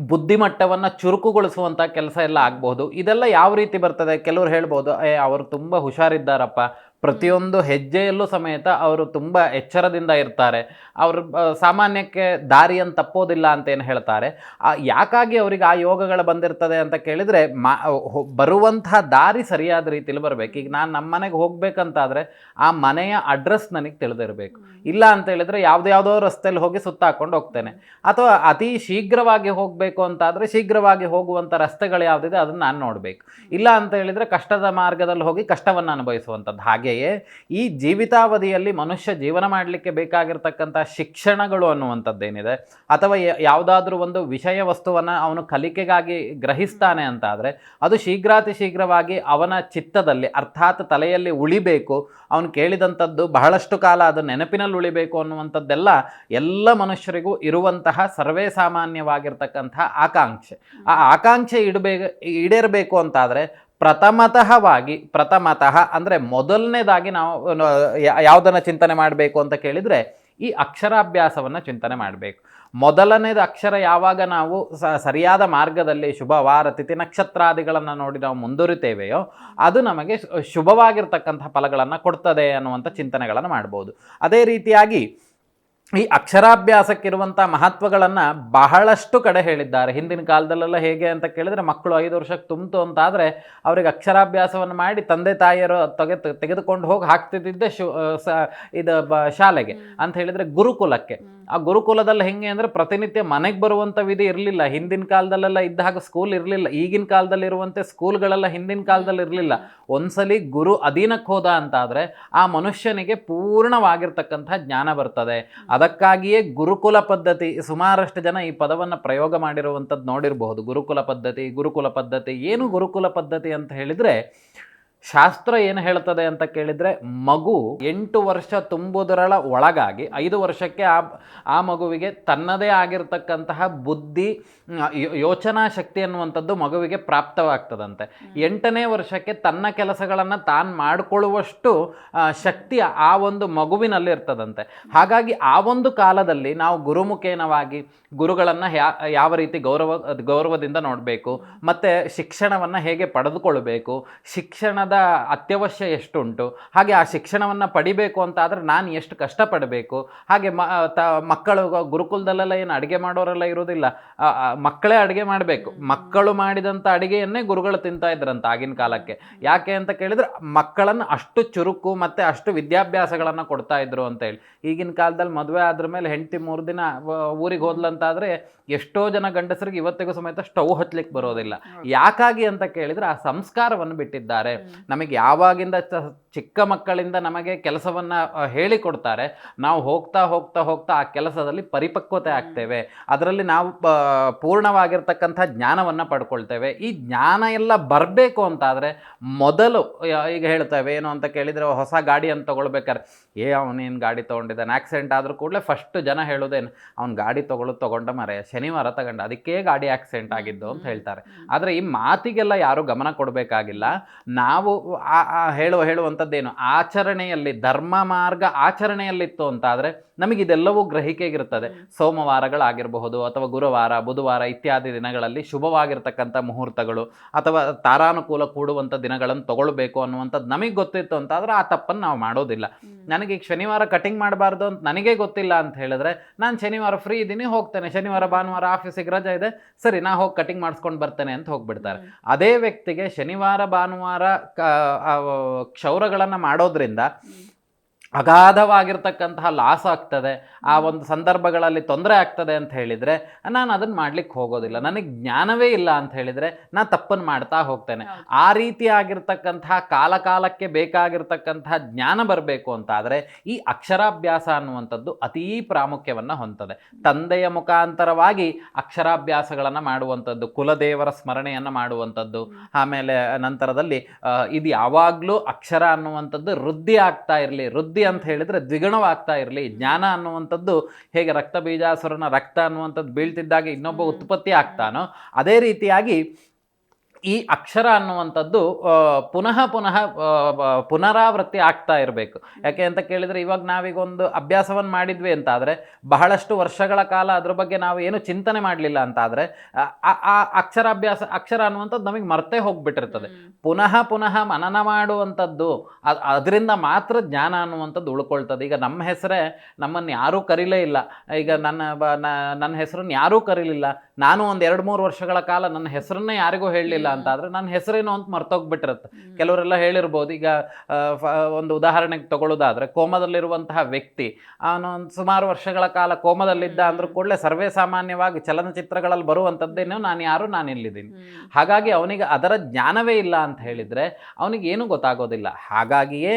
ಬುದ್ಧಿಮಟ್ಟವನ್ನು ಚುರುಕುಗೊಳಿಸುವಂಥ ಕೆಲಸ ಎಲ್ಲ ಆಗಬಹುದು. ಇದೆಲ್ಲ ಯಾವ ರೀತಿ ಬರ್ತದೆ? ಕೆಲವರು ಹೇಳ್ಬೋದು, ಅವರು ತುಂಬ ಹುಷಾರಿದ್ದಾರಪ್ಪ, ಪ್ರತಿಯೊಂದು ಹೆಜ್ಜೆಯಲ್ಲೂ ಸಮೇತ ಅವರು ತುಂಬ ಎಚ್ಚರದಿಂದ ಇರ್ತಾರೆ, ಅವರು ಸಾಮಾನ್ಯಕ್ಕೆ ದಾರಿಯನ್ನು ತಪ್ಪೋದಿಲ್ಲ ಅಂತೇನು ಹೇಳ್ತಾರೆ. ಯಾಕಾಗಿ ಅವರಿಗೆ ಆ ಯೋಗಗಳು ಬಂದಿರ್ತದೆ ಅಂತ ಕೇಳಿದರೆ, ಬರುವಂತಹ ದಾರಿ ಸರಿಯಾದ ರೀತಿಯಲ್ಲಿ ಬರಬೇಕು. ಈಗ ನಾನು ನಮ್ಮ ಮನೆಗೆ ಹೋಗಬೇಕಂತಾದರೆ ಆ ಮನೆಯ ಅಡ್ರೆಸ್ ನನಗೆ ತಿಳಿದಿರಬೇಕು. ಇಲ್ಲ ಅಂತ ಹೇಳಿದರೆ ಯಾವುದೋ ರಸ್ತೆಯಲ್ಲಿ ಹೋಗಿ ಸುತ್ತಾಕೊಂಡು ಹೋಗ್ತೇನೆ. ಅಥವಾ ಅತಿ ಶೀಘ್ರವಾಗಿ ಹೋಗಬೇಕು ಅಂತಾದರೆ ಶೀಘ್ರವಾಗಿ ಹೋಗುವಂಥ ರಸ್ತೆಗಳು ಯಾವುದಿದೆ ಅದನ್ನು ನಾನು ನೋಡಬೇಕು. ಇಲ್ಲ ಅಂತ ಹೇಳಿದರೆ ಕಷ್ಟದ ಮಾರ್ಗದಲ್ಲಿ ಹೋಗಿ ಕಷ್ಟವನ್ನು ಅನುಭವಿಸುವಂಥದ್ದು. ಹಾಗೆಯೇ ಈ ಜೀವಿತಾವಧಿಯಲ್ಲಿ ಮನುಷ್ಯ ಜೀವನ ಮಾಡಲಿಕ್ಕೆ ಬೇಕಾಗಿರ್ತಕ್ಕಂಥ ಶಿಕ್ಷಣಗಳು ಅನ್ನುವಂಥದ್ದೇನಿದೆ, ಅಥವಾ ಯಾವುದಾದ್ರೂ ಒಂದು ವಿಷಯ ವಸ್ತುವನ್ನು ಅವನು ಕಲಿಕೆಗಾಗಿ ಗ್ರಹಿಸ್ತಾನೆ ಅಂತಾದರೆ ಅದು ಶೀಘ್ರಾತಿ ಶೀಘ್ರವಾಗಿ ಅವನ ಚಿತ್ತದಲ್ಲಿ, ಅರ್ಥಾತ್ ತಲೆಯಲ್ಲಿ ಉಳಿಬೇಕು. ಅವನು ಕೇಳಿದಂಥದ್ದು ಬಹಳಷ್ಟು ಕಾಲ ಅದು ನೆನಪಿನಲ್ಲಿ ಉಳಿಬೇಕು ಅನ್ನುವಂಥದ್ದೆಲ್ಲ ಎಲ್ಲ ಮನುಷ್ಯರಿಗೂ ಇರುವಂತಹ ಸರ್ವೇ ಸಾಮಾನ್ಯವಾಗಿರ್ತಕ್ಕಂತಹ ಆಕಾಂಕ್ಷೆ. ಆ ಆಕಾಂಕ್ಷೆ ಈಡೇರಬೇಕು ಅಂತಾದರೆ ಪ್ರಥಮತಃ ಅಂದರೆ ಮೊದಲನೇದಾಗಿ ನಾವು ಯಾವುದನ್ನು ಚಿಂತನೆ ಮಾಡಬೇಕು ಅಂತ ಕೇಳಿದರೆ ಈ ಅಕ್ಷರಾಭ್ಯಾಸವನ್ನು ಚಿಂತನೆ ಮಾಡಬೇಕು. ಮೊದಲನೇದು ಅಕ್ಷರ ಯಾವಾಗ ನಾವು ಸರಿಯಾದ ಮಾರ್ಗದಲ್ಲಿ ಶುಭ ವಾರ ತಿಥಿ ನಕ್ಷತ್ರಾದಿಗಳನ್ನು ನೋಡಿ ನಾವು ಮುಂದುವರಿತೇವೆಯೋ ಅದು ನಮಗೆ ಶುಭವಾಗಿರ್ತಕ್ಕಂಥ ಫಲಗಳನ್ನು ಕೊಡ್ತದೆ ಅನ್ನುವಂಥ ಚಿಂತನೆಗಳನ್ನು ಮಾಡ್ಬೋದು. ಅದೇ ರೀತಿಯಾಗಿ ಈ ಅಕ್ಷರಾಭ್ಯಾಸಕ್ಕಿರುವಂಥ ಮಹತ್ವಗಳನ್ನು ಬಹಳಷ್ಟು ಕಡೆ ಹೇಳಿದ್ದಾರೆ. ಹಿಂದಿನ ಕಾಲದಲ್ಲೆಲ್ಲ ಹೇಗೆ ಅಂತ ಕೇಳಿದರೆ, ಮಕ್ಕಳು 5 ವರ್ಷಕ್ಕೆ ತುಂಬಿತು ಅಂತಾದರೆ ಅವರಿಗೆ ಅಕ್ಷರಾಭ್ಯಾಸವನ್ನು ಮಾಡಿ ತಂದೆ ತಾಯಿಯರು ತೆಗೆದುಕೊಂಡು ಹೋಗಿ ಹಾಕ್ತಿದ್ದೆ ಶಾಲೆಗೆ ಅಂತ ಹೇಳಿದರೆ ಗುರುಕುಲಕ್ಕೆ. ಆ ಗುರುಕುಲದಲ್ಲಿ ಹೆಂಗೆ ಅಂದರೆ ಪ್ರತಿನಿತ್ಯ ಮನೆಗೆ ಬರುವಂಥ ವಿಧಿ ಇರಲಿಲ್ಲ. ಹಿಂದಿನ ಕಾಲದಲ್ಲೆಲ್ಲ ಇದ್ದ ಹಾಗೆ ಸ್ಕೂಲ್ ಇರಲಿಲ್ಲ. ಈಗಿನ ಕಾಲದಲ್ಲಿರುವಂತೆ ಸ್ಕೂಲ್ಗಳೆಲ್ಲ ಹಿಂದಿನ ಕಾಲದಲ್ಲಿ ಇರಲಿಲ್ಲ. ಒಂದ್ಸಲಿ ಗುರು ಅಧೀನಕ್ಕೆ ಹೋದ ಅಂತಾದರೆ ಆ ಮನುಷ್ಯನಿಗೆ ಪೂರ್ಣವಾಗಿರ್ತಕ್ಕಂಥ ಜ್ಞಾನ ಬರ್ತದೆ. ಅದಕ್ಕಾಗಿಯೇ ಗುರುಕುಲ ಪದ್ಧತಿ, ಸುಮಾರಷ್ಟು ಜನ ಈ ಪದವನ್ನು ಪ್ರಯೋಗ ಮಾಡಿರುವಂಥದ್ದು ನೋಡಿರಬಹುದು. ಗುರುಕುಲ ಪದ್ಧತಿ ಏನು ಗುರುಕುಲ ಪದ್ಧತಿ ಅಂತ ಹೇಳಿದರೆ, ಶಾಸ್ತ್ರ ಏನು ಹೇಳ್ತದೆ ಅಂತ ಕೇಳಿದರೆ, ಮಗು 8 ವರ್ಷ ತುಂಬುವುದರ ಒಳಗಾಗಿ 5 ವರ್ಷಕ್ಕೆ ಆ ಮಗುವಿಗೆ ತನ್ನದೇ ಆಗಿರ್ತಕ್ಕಂತಹ ಬುದ್ಧಿ, ಯೋಚನಾ ಶಕ್ತಿ ಅನ್ನುವಂಥದ್ದು ಮಗುವಿಗೆ ಪ್ರಾಪ್ತವಾಗ್ತದಂತೆ. 8ನೇ ವರ್ಷಕ್ಕೆ ತನ್ನ ಕೆಲಸಗಳನ್ನು ತಾನು ಮಾಡಿಕೊಳ್ಳುವಷ್ಟು ಶಕ್ತಿ ಆ ಒಂದು ಮಗುವಿನಲ್ಲಿ ಇರ್ತದಂತೆ. ಹಾಗಾಗಿ ಆ ಒಂದು ಕಾಲದಲ್ಲಿ ನಾವು ಗುರುಮುಖೇನವಾಗಿ ಗುರುಗಳನ್ನು ಯಾವ ರೀತಿ ಗೌರವದಿಂದ ನೋಡಬೇಕು, ಮತ್ತು ಶಿಕ್ಷಣವನ್ನು ಹೇಗೆ ಪಡೆದುಕೊಳ್ಬೇಕು, ಶಿಕ್ಷಣದ ಅತ್ಯವಶ್ಯ ಎಷ್ಟುಂಟು, ಹಾಗೆ ಆ ಶಿಕ್ಷಣವನ್ನು ಪಡಿಬೇಕು ಅಂತ ಆದರೆ ನಾನು ಎಷ್ಟು ಕಷ್ಟಪಡಬೇಕು, ಹಾಗೆ ಮಕ್ಕಳು ಗುರುಕುಲದಲ್ಲೆಲ್ಲ ಏನು ಅಡುಗೆ ಮಾಡೋರೆಲ್ಲ ಇರೋದಿಲ್ಲ, ಮಕ್ಕಳೇ ಅಡುಗೆ ಮಾಡಬೇಕು. ಮಕ್ಕಳು ಮಾಡಿದಂಥ ಅಡುಗೆಯನ್ನೇ ಗುರುಗಳು ತಿಂತಾ ಇದ್ರಂತ ಆಗಿನ ಕಾಲಕ್ಕೆ. ಯಾಕೆ ಅಂತ ಕೇಳಿದ್ರೆ ಮಕ್ಕಳನ್ನು ಅಷ್ಟು ಚುರುಕು ಮತ್ತು ಅಷ್ಟು ವಿದ್ಯಾಭ್ಯಾಸಗಳನ್ನು ಕೊಡ್ತಾ ಇದ್ರು ಅಂತೇಳಿ. ಈಗಿನ ಕಾಲದಲ್ಲಿ ಮದುವೆ ಆದ್ರ ಮೇಲೆ ಹೆಂಡತಿ 3 ದಿನ ಊರಿಗೆ ಹೋದ್ಲಂತಾದರೆ ಎಷ್ಟೋ ಜನ ಗಂಡಸರಿಗೆ ಇವತ್ತಿಗೂ ಸಮೇತ ಸ್ಟವ್ ಹಚ್ಚಲಿಕ್ಕೆ ಬರೋದಿಲ್ಲ. ಯಾಕಾಗಿ ಅಂತ ಕೇಳಿದರೆ ಆ ಸಂಸ್ಕಾರವನ್ನು ಬಿಟ್ಟಿದ್ದಾರೆ. ನಮಗೆ ಯಾವಾಗಿಂದ ಚಿಕ್ಕ ಮಕ್ಕಳಿಂದ ನಮಗೆ ಕೆಲಸವನ್ನು ಹೇಳಿಕೊಡ್ತಾರೆ, ನಾವು ಹೋಗ್ತಾ ಹೋಗ್ತಾ ಹೋಗ್ತಾ ಆ ಕೆಲಸದಲ್ಲಿ ಪರಿಪಕ್ವತೆ ಆಗ್ತೇವೆ, ಅದರಲ್ಲಿ ನಾವು ಪೂರ್ಣವಾಗಿರ್ತಕ್ಕಂಥ ಜ್ಞಾನವನ್ನು ಪಡ್ಕೊಳ್ತೇವೆ. ಈ ಜ್ಞಾನ ಎಲ್ಲ ಬರಬೇಕು ಅಂತಾದರೆ ಮೊದಲು ಈಗ ಹೇಳ್ತೇವೆ ಏನು ಅಂತ ಕೇಳಿದರೆ, ಹೊಸ ಗಾಡಿಯನ್ನು ತೊಗೊಳ್ಬೇಕಾದ್ರೆ ಅವನೇನು ಗಾಡಿ ತೊಗೊಂಡಿದ್ದಾನೆ, ಆಕ್ಸಿಡೆಂಟ್ ಆದರೂ ಕೂಡಲೇ ಫಸ್ಟ್ ಜನ ಹೇಳೋದೇನು, ಅವ್ನು ಗಾಡಿ ತೊಗೊಂಡ ಮರೆ ಶನಿವಾರ ತಗೊಂಡ, ಅದಕ್ಕೆ ಗಾಡಿ ಆಕ್ಸಿಡೆಂಟ್ ಆಗಿದ್ದು ಅಂತ ಹೇಳ್ತಾರೆ. ಆದರೆ ಈ ಮಾತಿಗೆಲ್ಲ ಯಾರೂ ಗಮನ ಕೊಡಬೇಕಾಗಿಲ್ಲ. ನಾವು ಹೇಳುವಂಥದ್ದೇನು, ಆಚರಣೆಯಲ್ಲಿ ಧರ್ಮ ಮಾರ್ಗ ಆಚರಣೆಯಲ್ಲಿತ್ತು ಅಂತಾದರೆ ನಮಗಿದೆಲ್ಲವೂ ಗ್ರಹಿಕೆಗಿರ್ತದೆ. ಸೋಮವಾರಗಳಾಗಿರಬಹುದು ಅಥವಾ ಗುರುವಾರ, ಬುಧವಾರ ಇತ್ಯಾದಿ ದಿನಗಳಲ್ಲಿ ಶುಭವಾಗಿರ್ತಕ್ಕಂಥ ಮುಹೂರ್ತಗಳು ಅಥವಾ ತಾರಾನುಕೂಲ ಕೂಡುವಂಥ ದಿನಗಳನ್ನು ತಗೊಳ್ಬೇಕು ಅನ್ನುವಂಥದ್ದು ನಮಗೆ ಗೊತ್ತಿತ್ತು ಅಂತಾದರೆ ಆ ತಪ್ಪನ್ನು ನಾವು ಮಾಡೋದಿಲ್ಲ. ನನಗೆ ಶನಿವಾರ ಕಟಿಂಗ್ ಮಾಡಬಾರ್ದು ಅಂತ ನನಗೆ ಗೊತ್ತಿಲ್ಲ ಅಂತ ಹೇಳಿದ್ರೆ, ನಾನು ಶನಿವಾರ ಫ್ರೀ ಇದ್ದೀನಿ, ಹೋಗ್ತೇನೆ, ಶನಿವಾರ ಭಾನುವಾರ ಆಫೀಸಿಗೆ ರಜೆ ಇದೆ, ಸರಿ ನಾ ಹೋಗಿ ಕಟಿಂಗ್ ಮಾಡಿಸ್ಕೊಂಡು ಬರ್ತೇನೆ ಅಂತ ಹೋಗ್ಬಿಡ್ತಾರೆ. ಅದೇ ವ್ಯಕ್ತಿಗೆ ಶನಿವಾರ ಭಾನುವಾರ ಕ್ಷೌರಗಳನ್ನು ಮಾಡೋದ್ರಿಂದ ಅಗಾಧವಾಗಿರ್ತಕ್ಕಂತಹ ಲಾಸ್ ಆಗ್ತದೆ, ಆ ಒಂದು ಸಂದರ್ಭಗಳಲ್ಲಿ ತೊಂದರೆ ಆಗ್ತದೆ ಅಂತ ಹೇಳಿದರೆ ನಾನು ಅದನ್ನು ಮಾಡ್ಲಿಕ್ಕೆ ಹೋಗೋದಿಲ್ಲ. ನನಗೆ ಜ್ಞಾನವೇ ಇಲ್ಲ ಅಂತ ಹೇಳಿದರೆ ನಾನು ತಪ್ಪನ್ನು ಮಾಡ್ತಾ ಹೋಗ್ತೇನೆ. ಆ ರೀತಿಯಾಗಿರ್ತಕ್ಕಂತಹ ಕಾಲಕ್ಕೆ ಬೇಕಾಗಿರ್ತಕ್ಕಂತಹ ಜ್ಞಾನ ಬರಬೇಕು ಅಂತಾದರೆ ಈ ಅಕ್ಷರಾಭ್ಯಾಸ ಅನ್ನುವಂಥದ್ದು ಅತೀ ಪ್ರಾಮುಖ್ಯವನ್ನು ಹೊಂದದೆ. ತಂದೆಯ ಮುಖಾಂತರವಾಗಿ ಅಕ್ಷರಾಭ್ಯಾಸಗಳನ್ನು ಮಾಡುವಂಥದ್ದು, ಕುಲದೇವರ ಸ್ಮರಣೆಯನ್ನು ಮಾಡುವಂಥದ್ದು, ಆಮೇಲೆ ನಂತರದಲ್ಲಿ ಇದು ಯಾವಾಗಲೂ ಅಕ್ಷರ ಅನ್ನುವಂಥದ್ದು ವೃದ್ಧಿ ಆಗ್ತಾ ಇರಲಿ. ವೃದ್ಧಿ ಅಂತ ಹೇಳಿದರೆ ದ್ವಿಗುಣವಾಗ್ತಾ ಇರಲಿ. ಜ್ಞಾನ ಅನ್ನುವಂಥದ್ದು ಹೇಗೆ ರಕ್ತ ಬೀಜಾಸುರನ ರಕ್ತ ಅನ್ನುವಂಥದ್ದು ಬೀಳ್ತಿದ್ದಾಗ ಇನ್ನೊಬ್ಬ ಉತ್ಪತ್ತಿ ಆಗ್ತಾನೋ, ಅದೇ ರೀತಿಯಾಗಿ ಈ ಅಕ್ಷರ ಅನ್ನುವಂಥದ್ದು ಪುನರಾವೃತ್ತಿ ಆಗ್ತಾ ಇರಬೇಕು. ಯಾಕೆ ಅಂತ ಕೇಳಿದರೆ, ಇವಾಗ ನಾವೀಗ ಒಂದು ಅಭ್ಯಾಸವನ್ನು ಮಾಡಿದ್ವಿ ಅಂತಾದರೆ ಬಹಳಷ್ಟು ವರ್ಷಗಳ ಕಾಲ ಅದ್ರ ಬಗ್ಗೆ ನಾವು ಏನು ಚಿಂತನೆ ಮಾಡಲಿಲ್ಲ ಅಂತಾದರೆ ಆ ಅಕ್ಷರ ಅನ್ನುವಂಥದ್ದು ನಮಗೆ ಮರ್ತೇ ಹೋಗ್ಬಿಟ್ಟಿರ್ತದೆ. ಪುನಃ ಮನನ ಮಾಡುವಂಥದ್ದು, ಅದರಿಂದ ಮಾತ್ರ ಜ್ಞಾನ ಅನ್ನುವಂಥದ್ದು ಉಳ್ಕೊಳ್ತದೆ. ಈಗ ನಮ್ಮ ಹೆಸರೇ ನಮ್ಮನ್ನು ಯಾರೂ ಕರೀಲೇ ಇಲ್ಲ, ಈಗ ನನ್ನ ಹೆಸರನ್ನು ಯಾರೂ ಕರೀಲಿಲ್ಲ, ನಾನು ಒಂದು 2-3 ವರ್ಷಗಳ ಕಾಲ ನನ್ನ ಹೆಸರನ್ನೇ ಯಾರಿಗೂ ಹೇಳಲಿಲ್ಲ ಅಂತಾದರೆ ನನ್ನ ಹೆಸರೇನು ಅಂತ ಮರ್ತೋಗ್ಬಿಟ್ಟಿರುತ್ತೆ. ಕೆಲವರೆಲ್ಲ ಹೇಳಿರ್ಬೋದು. ಈಗ ಒಂದು ಉದಾಹರಣೆಗೆ ತಗೊಳ್ಳೋದಾದರೆ, ಕೋಮದಲ್ಲಿರುವಂತಹ ವ್ಯಕ್ತಿ ಅವನು ಒಂದು ಸುಮಾರು ವರ್ಷಗಳ ಕಾಲ ಕೋಮದಲ್ಲಿದ್ದ ಅಂದ್ರೂ ಕೂಡಲೇ ಸರ್ವೇ ಸಾಮಾನ್ಯವಾಗಿ ಚಲನಚಿತ್ರಗಳಲ್ಲಿ ಬರುವಂಥದ್ದೇನೋ ನಾನು ಇಲ್ಲಿದ್ದೀನಿ. ಹಾಗಾಗಿ ಅವನಿಗೆ ಅದರ ಜ್ಞಾನವೇ ಇಲ್ಲ ಅಂತ ಹೇಳಿದರೆ ಅವನಿಗೆ ಏನೂ ಗೊತ್ತಾಗೋದಿಲ್ಲ. ಹಾಗಾಗಿಯೇ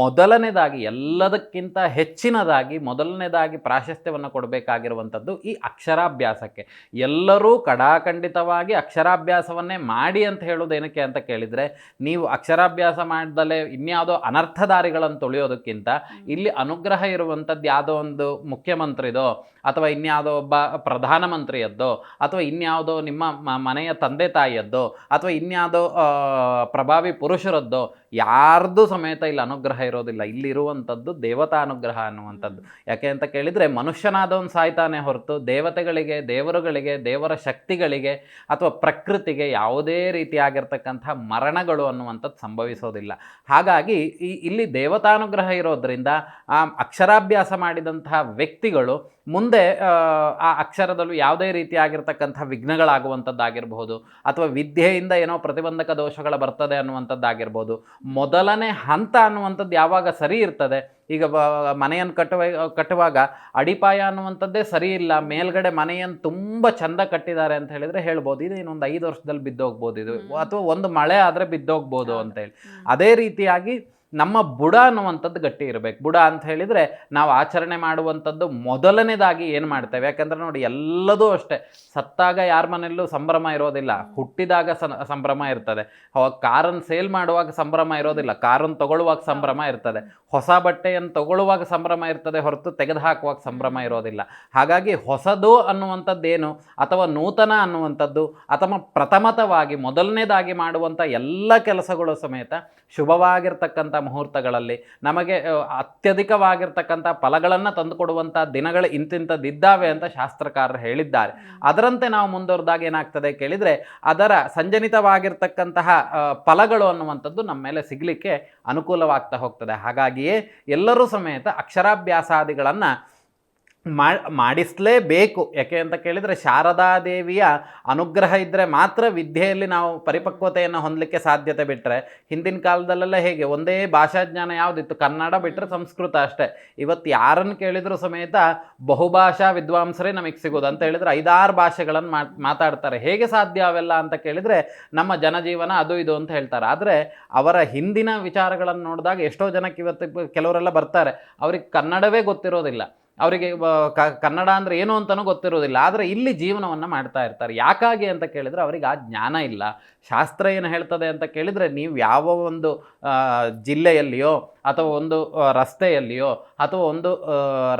ಮೊದಲನೇದಾಗಿ, ಎಲ್ಲದಕ್ಕಿಂತ ಹೆಚ್ಚಿನದಾಗಿ ಮೊದಲನೇದಾಗಿ ಪ್ರಾಶಸ್ತ್ಯವನ್ನು ಕೊಡಬೇಕಾಗಿರುವಂಥದ್ದು ಈ ಅಕ್ಷರಾಭ್ಯಾಸಕ್ಕೆ. ಎಲ್ಲರೂ ಕಡಾಖಂಡಿತವಾಗಿ ಅಕ್ಷರಾಭ್ಯಾಸವನ್ನೇ ಮಾಡಿ ಅಂತ ಹೇಳೋದು ಏನಕ್ಕೆ ಅಂತ ಕೇಳಿದರೆ, ನೀವು ಅಕ್ಷರಾಭ್ಯಾಸ ಮಾಡ್ದಲೇ ಇನ್ಯಾವುದೋ ಅನರ್ಥದಾರಿಗಳನ್ನು ತುಳಿಯೋದಕ್ಕಿಂತ ಇಲ್ಲಿ ಅನುಗ್ರಹ ಇರುವಂಥದ್ದು ಯಾವುದೋ ಒಂದು ಮುಖ್ಯಮಂತ್ರಿದೋ ಅಥವಾ ಇನ್ಯಾವುದೋ ಒಬ್ಬ ಪ್ರಧಾನಮಂತ್ರಿಯದ್ದೋ ಅಥವಾ ಇನ್ಯಾವುದೋ ನಿಮ್ಮ ಮನೆಯ ತಂದೆ ತಾಯಿಯದ್ದೋ ಅಥವಾ ಇನ್ಯಾವುದೋ ಪ್ರಭಾವಿ ಪುರುಷರದ್ದೋ ಯಾರ್ದು ಸಮೇತ ಇಲ್ಲಿ ಅನುಗ್ರಹ ಇರೋದಿಲ್ಲ. ಇಲ್ಲಿರುವಂಥದ್ದು ದೇವತಾನುಗ್ರಹ ಅನ್ನುವಂಥದ್ದು. ಯಾಕೆ ಅಂತ ಕೇಳಿದರೆ, ಮನುಷ್ಯನಾದವನು ಸಾಯ್ತಾನೆ ಹೊರತು ದೇವತೆಗಳಿಗೆ, ದೇವರುಗಳಿಗೆ, ದೇವರ ಶಕ್ತಿಗಳಿಗೆ ಅಥವಾ ಪ್ರಕೃತಿಗೆ ಯಾವುದೇ ರೀತಿಯಾಗಿರ್ತಕ್ಕಂಥ ಮರಣಗಳು ಅನ್ನುವಂಥದ್ದು ಸಂಭವಿಸೋದಿಲ್ಲ. ಹಾಗಾಗಿ ಇಲ್ಲಿ ದೇವತಾನುಗ್ರಹ ಇರೋದರಿಂದ ಆ ಅಕ್ಷರಾಭ್ಯಾಸ ಮಾಡಿದಂತಹ ವ್ಯಕ್ತಿಗಳು ಮುಂದೆ ಆ ಅಕ್ಷರದಲ್ಲೂ ಯಾವುದೇ ರೀತಿಯಾಗಿರ್ತಕ್ಕಂಥ ವಿಘ್ನಗಳಾಗುವಂಥದ್ದಾಗಿರ್ಬೋದು ಅಥವಾ ವಿದ್ಯೆಯಿಂದ ಏನೋ ಪ್ರತಿಬಂಧಕ ದೋಷಗಳು ಬರ್ತದೆ ಅನ್ನುವಂಥದ್ದಾಗಿರ್ಬೋದು. ಮೊದಲನೇ ಹಂತ ಅನ್ನುವಂಥದ್ದು ಯಾವಾಗ ಸರಿ ಇರ್ತದೆ, ಈಗ ಮನೆಯನ್ನು ಕಟ್ಟುವಾಗ ಅಡಿಪಾಯ ಅನ್ನುವಂಥದ್ದೇ ಸರಿ ಇಲ್ಲ, ಮೇಲ್ಗಡೆ ಮನೆಯನ್ನು ತುಂಬ ಚಂದ ಕಟ್ಟಿದ್ದಾರೆ ಅಂತ ಹೇಳಿದರೆ ಹೇಳ್ಬೋದು ಇದು ಇನ್ನೊಂದು 5 ವರ್ಷದಲ್ಲಿ ಬಿದ್ದೋಗ್ಬೋದು ಇದು, ಅಥವಾ ಒಂದು ಮಳೆ ಆದರೆ ಬಿದ್ದೋಗ್ಬೋದು ಅಂತೇಳಿ. ಅದೇ ರೀತಿಯಾಗಿ ನಮ್ಮ ಬುಡ ಅನ್ನುವಂಥದ್ದು ಗಟ್ಟಿ ಇರಬೇಕು. ಬುಡ ಅಂತ ಹೇಳಿದರೆ ನಾವು ಆಚರಣೆ ಮಾಡುವಂಥದ್ದು ಮೊದಲನೇದಾಗಿ ಏನು ಮಾಡ್ತೇವೆ, ಯಾಕಂದರೆ ನೋಡಿ ಎಲ್ಲದೂ ಅಷ್ಟೇ, ಸತ್ತಾಗ ಯಾರ ಮನೆಯಲ್ಲೂ ಸಂಭ್ರಮ ಇರೋದಿಲ್ಲ, ಹುಟ್ಟಿದಾಗ ಸಂಭ್ರಮ ಇರ್ತದೆ. ಅವಾಗ ಕಾರನ್ನು ಸೇಲ್ ಮಾಡುವಾಗ ಸಂಭ್ರಮ ಇರೋದಿಲ್ಲ, ಕಾರನ್ನು ತಗೊಳ್ಳುವಾಗ ಸಂಭ್ರಮ ಇರ್ತದೆ. ಹೊಸ ಬಟ್ಟೆಯನ್ನು ತಗೊಳ್ಳುವಾಗ ಸಂಭ್ರಮ ಇರ್ತದೆ ಹೊರತು ತೆಗೆದು ಹಾಕುವಾಗ ಸಂಭ್ರಮ ಇರೋದಿಲ್ಲ. ಹಾಗಾಗಿ ಹೊಸದು ಅನ್ನುವಂಥದ್ದೇನು ಅಥವಾ ನೂತನ ಅನ್ನುವಂಥದ್ದು ಅಥವಾ ಪ್ರಥಮತವಾಗಿ ಮೊದಲನೇದಾಗಿ ಮಾಡುವಂಥ ಎಲ್ಲ ಕೆಲಸಗಳು ಸಮೇತ ಶುಭವಾಗಿರ್ತಕ್ಕಂಥ ಮುಹೂರ್ತಗಳಲ್ಲಿ ನಮಗೆ ಅತ್ಯಧಿಕವಾಗಿರ್ತಕ್ಕಂಥ ಫಲಗಳನ್ನು ತಂದುಕೊಡುವಂಥ ದಿನಗಳು ಇಂತಿಂಥದ್ದಿದ್ದಾವೆ ಅಂತ ಶಾಸ್ತ್ರಕಾರರು ಹೇಳಿದ್ದಾರೆ. ಅದರಂತೆ ನಾವು ಮುಂದುವರೆದಾಗ ಏನಾಗ್ತದೆ ಕೇಳಿದರೆ ಅದರ ಸಂಜನಿತವಾಗಿರ್ತಕ್ಕಂತಹ ಫಲಗಳು ಅನ್ನುವಂಥದ್ದು ನಮ್ಮ ಮೇಲೆ ಸಿಗಲಿಕ್ಕೆ ಅನುಕೂಲವಾಗ್ತಾ ಹೋಗ್ತದೆ. ಹಾಗಾಗಿಯೇ ಎಲ್ಲರೂ ಸಮೇತ ಅಕ್ಷರಾಭ್ಯಾಸಾದಿಗಳನ್ನು ಮಾಡಿಸಲೇಬೇಕು. ಯಾಕೆ ಅಂತ ಕೇಳಿದರೆ ಶಾರದಾದೇವಿಯ ಅನುಗ್ರಹ ಇದ್ದರೆ ಮಾತ್ರ ವಿದ್ಯೆಯಲ್ಲಿ ನಾವು ಪರಿಪಕ್ವತೆಯನ್ನು ಹೊಂದಲಿಕ್ಕೆ ಸಾಧ್ಯತೆ. ಬಿಟ್ಟರೆ ಹಿಂದಿನ ಕಾಲದಲ್ಲೆಲ್ಲ ಹೇಗೆ ಒಂದೇ ಭಾಷಾಜ್ಞಾನ ಯಾವುದಿತ್ತು, ಕನ್ನಡ ಬಿಟ್ಟರೆ ಸಂಸ್ಕೃತ ಅಷ್ಟೇ. ಇವತ್ತು ಯಾರನ್ನು ಕೇಳಿದರೂ ಸಮೇತ ಬಹುಭಾಷಾ ವಿದ್ವಾಂಸರೇ ನಮಗೆ ಸಿಗೋದು. ಅಂತ ಹೇಳಿದರೆ 5-6 ಭಾಷೆಗಳನ್ನು ಮಾತಾಡ್ತಾರೆ. ಹೇಗೆ ಸಾಧ್ಯ ಅವೆಲ್ಲ ಅಂತ ಕೇಳಿದರೆ ನಮ್ಮ ಜನಜೀವನ ಅದು ಇದು ಅಂತ ಹೇಳ್ತಾರೆ. ಆದರೆ ಅವರ ಹಿಂದಿನ ವಿಚಾರಗಳನ್ನು ನೋಡಿದಾಗ ಎಷ್ಟೋ ಜನಕ್ಕೆ ಇವತ್ತು ಕೆಲವರೆಲ್ಲ ಬರ್ತಾರೆ, ಅವ್ರಿಗೆ ಕನ್ನಡವೇ ಗೊತ್ತಿರೋದಿಲ್ಲ, ಅವರಿಗೆ ಕನ್ನಡ ಅಂದರೆ ಏನು ಅಂತಲೂ ಗೊತ್ತಿರೋದಿಲ್ಲ. ಆದರೆ ಇಲ್ಲಿ ಜೀವನವನ್ನು ಮಾಡ್ತಾ ಇರ್ತಾರೆ. ಯಾಕಾಗಿ ಅಂತ ಕೇಳಿದರೆ ಅವರಿಗೆ ಆ ಜ್ಞಾನ ಇಲ್ಲ. ಶಾಸ್ತ್ರ ಏನು ಹೇಳ್ತದೆ ಅಂತ ಕೇಳಿದರೆ ನೀವು ಯಾವ ಒಂದು ಜಿಲ್ಲೆಯಲ್ಲಿಯೋ ಅಥವಾ ಒಂದು ರಸ್ತೆಯಲ್ಲಿಯೋ ಅಥವಾ ಒಂದು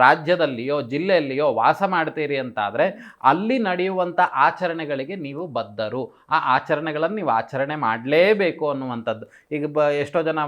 ರಾಜ್ಯದಲ್ಲಿಯೋ ಜಿಲ್ಲೆಯಲ್ಲಿಯೋ ವಾಸ ಮಾಡ್ತೀರಿ ಅಂತಾದರೆ ಅಲ್ಲಿ ನಡೆಯುವಂಥ ಆಚರಣೆಗಳಿಗೆ ನೀವು ಬದ್ಧರು. ಆ ಆಚರಣೆಗಳನ್ನು ನೀವು ಆಚರಣೆ ಮಾಡಲೇಬೇಕು ಅನ್ನುವಂಥದ್ದು. ಈಗ ಎಷ್ಟೋ ಜನ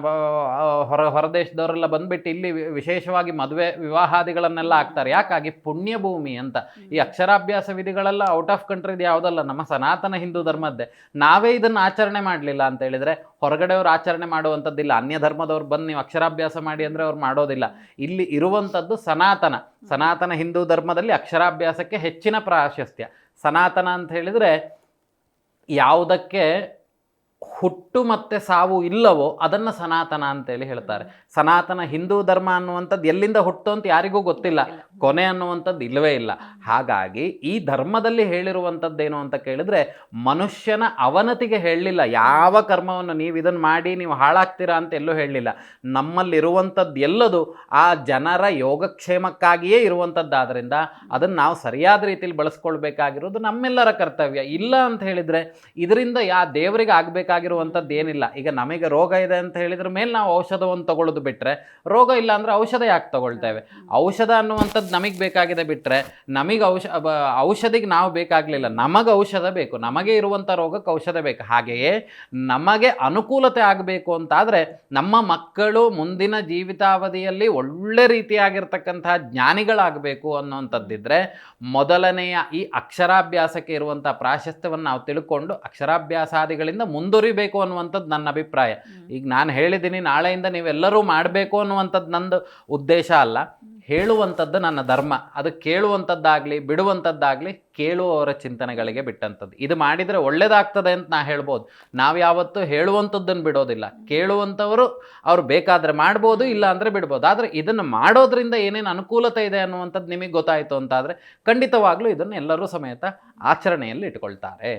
ಹೊರದೇಶದವರೆಲ್ಲ ಬಂದುಬಿಟ್ಟು ಇಲ್ಲಿ ವಿಶೇಷವಾಗಿ ಮದುವೆ ವಿವಾಹಾದಿಗಳನ್ನೆಲ್ಲ ಆಗ್ತಾರೆ. ಯಾಕಾಗಿ ಪುಣ್ಯ ಭೂಮಿ ಅಂತ. ಈ ಅಕ್ಷರಾಭ್ಯಾಸ ವಿಧಿಗಳೆಲ್ಲ ಔಟ್ ಆಫ್ ಕಂಟ್ರಿದು ಯಾವುದಲ್ಲ, ನಮ್ಮ ಸನಾತನ ಹಿಂದೂ ಧರ್ಮದ್ದೇ. ನಾವೇ ಇದನ್ನು ಆಚರಣೆ ಮಾಡಲಿಲ್ಲ ಅಂತ ಹೇಳಿದರೆ ಹೊರಗಡೆಯವರು ಆಚರಣೆ ಮಾಡುವಂಥದ್ದಿಲ್ಲ. ಅನ್ಯ ಧರ್ಮದವ್ರು ಬಂದು ನೀವು ಅಕ್ಷರಾಭ್ಯಾಸ ಮಾಡಿ ಅಂದರೆ ಅವ್ರು ಮಾಡೋದಿಲ್ಲ. ಇಲ್ಲಿ ಇರುವಂಥದ್ದು ಸನಾತನ ಹಿಂದೂ ಧರ್ಮದಲ್ಲಿ ಅಕ್ಷರಾಭ್ಯಾಸಕ್ಕೆ ಹೆಚ್ಚಿನ ಪ್ರಾಶಸ್ತ್ಯ. ಸನಾತನ ಅಂತ ಹೇಳಿದರೆ ಯಾವುದಕ್ಕೆ ಹುಟ್ಟು ಮತ್ತು ಸಾವು ಇಲ್ಲವೋ ಅದನ್ನು ಸನಾತನ ಅಂತೇಳಿ ಹೇಳ್ತಾರೆ. ಸನಾತನ ಹಿಂದೂ ಧರ್ಮ ಅನ್ನುವಂಥದ್ದು ಎಲ್ಲಿಂದ ಹುಟ್ಟು ಅಂತ ಯಾರಿಗೂ ಗೊತ್ತಿಲ್ಲ, ಕೊನೆ ಅನ್ನುವಂಥದ್ದು ಇಲ್ಲವೇ ಇಲ್ಲ. ಹಾಗಾಗಿ ಈ ಧರ್ಮದಲ್ಲಿ ಹೇಳಿರುವಂಥದ್ದೇನು ಅಂತ ಕೇಳಿದರೆ ಮನುಷ್ಯನ ಅವನತಿಗೆ ಹೇಳಲಿಲ್ಲ. ಯಾವ ಕರ್ಮವನ್ನು ನೀವು ಇದನ್ನು ಮಾಡಿ ನೀವು ಹಾಳಾಗ್ತೀರಾ ಅಂತ ಎಲ್ಲೂ ಹೇಳಲಿಲ್ಲ. ನಮ್ಮಲ್ಲಿರುವಂಥದ್ದು ಎಲ್ಲದು ಆ ಜನರ ಯೋಗಕ್ಷೇಮಕ್ಕಾಗಿಯೇ ಇರುವಂಥದ್ದಾದ್ದರಿಂದ ಅದನ್ನು ನಾವು ಸರಿಯಾದ ರೀತಿಯಲ್ಲಿ ಬಳಸ್ಕೊಳ್ಬೇಕಾಗಿರೋದು ನಮ್ಮೆಲ್ಲರ ಕರ್ತವ್ಯ. ಇಲ್ಲ ಅಂತ ಹೇಳಿದರೆ ಇದರಿಂದ ದೇವರಿಗೆ ಆಗಬೇಕಾಗಿರುವಂಥದ್ದು ಏನಿಲ್ಲ. ಈಗ ನಮಗೆ ರೋಗ ಇದೆ ಅಂತ ಹೇಳಿದ್ರ ಮೇಲೆ ನಾವು ಔಷಧವನ್ನು ತಗೊಳ್ಳೋದು ಬಿಟ್ಟರೆ, ರೋಗ ಇಲ್ಲ ಅಂದರೆ ಔಷಧ ಯಾಕೆ ತಗೊಳ್ತೇವೆ? ಔಷಧ ಅನ್ನುವಂಥದ್ದು ನಮಗೆ ಬೇಕಾಗಿದೆ ಬಿಟ್ಟರೆ ನಮಗೆ ಔಷಧಿಗೆ ನಾವು ಬೇಕಾಗಲಿಲ್ಲ. ನಮಗೆ ಔಷಧ ಬೇಕು, ನಮಗೆ ಇರುವಂಥ ರೋಗಕ್ಕೆ ಔಷಧ ಬೇಕು. ಹಾಗೆಯೇ ನಮಗೆ ಅನುಕೂಲತೆ ಆಗಬೇಕು ಅಂತಾದರೆ ನಮ್ಮ ಮಕ್ಕಳು ಮುಂದಿನ ಜೀವಿತಾವಧಿಯಲ್ಲಿ ಒಳ್ಳೆ ರೀತಿಯಾಗಿರ್ತಕ್ಕಂತಹ ಜ್ಞಾನಿಗಳಾಗಬೇಕು ಅನ್ನುವಂಥದ್ದಿದ್ದರೆ ಮೊದಲನೆಯ ಈ ಅಕ್ಷರಾಭ್ಯಾಸಕ್ಕೆ ಇರುವಂಥ ಪ್ರಾಶಸ್ತ್ಯವನ್ನು ನಾವು ತಿಳ್ಕೊಂಡು ಅಕ್ಷರಾಭ್ಯಾಸಾದಿಗಳಿಂದ ಮುಂದುವರಿಬೇಕು ಅನ್ನುವಂಥದ್ದು ನನ್ನ ಅಭಿಪ್ರಾಯ. ಈಗ ನಾನು ಹೇಳಿದ್ದೀನಿ, ನಾಳೆಯಿಂದ ನೀವೆಲ್ಲರೂ ಮಾಡಬೇಕು ಅನ್ನುವಂಥದ್ದು ನಂದು ಉದ್ದೇಶ ಅಲ್ಲ. ಹೇಳುವಂಥದ್ದು ನನ್ನ ಧರ್ಮ. ಅದು ಕೇಳುವಂಥದ್ದಾಗಲಿ ಬಿಡುವಂಥದ್ದಾಗಲಿ ಕೇಳುವವರ ಚಿಂತನೆಗಳಿಗೆ ಬಿಟ್ಟಂಥದ್ದು. ಇದು ಮಾಡಿದರೆ ಒಳ್ಳೆಯದಾಗ್ತದೆ ಅಂತ ನಾ ಹೇಳ್ಬೋದು. ನಾವು ಯಾವತ್ತೂ ಹೇಳುವಂಥದ್ದನ್ನು ಬಿಡೋದಿಲ್ಲ. ಕೇಳುವಂಥವರು ಅವ್ರು ಬೇಕಾದರೆ ಮಾಡ್ಬೋದು, ಇಲ್ಲ ಅಂದರೆ ಬಿಡ್ಬೋದು. ಆದರೆ ಇದನ್ನು ಮಾಡೋದ್ರಿಂದ ಏನೇನು ಅನುಕೂಲತೆ ಇದೆ ಅನ್ನುವಂಥದ್ದು ನಿಮಗೆ ಗೊತ್ತಾಯಿತು ಅಂತಾದರೆ ಖಂಡಿತವಾಗ್ಲೂ ಇದನ್ನು ಎಲ್ಲರೂ ಸಮೇತ ಆಚರಣೆಯಲ್ಲಿ ಇಟ್ಕೊಳ್ತಾರೆ.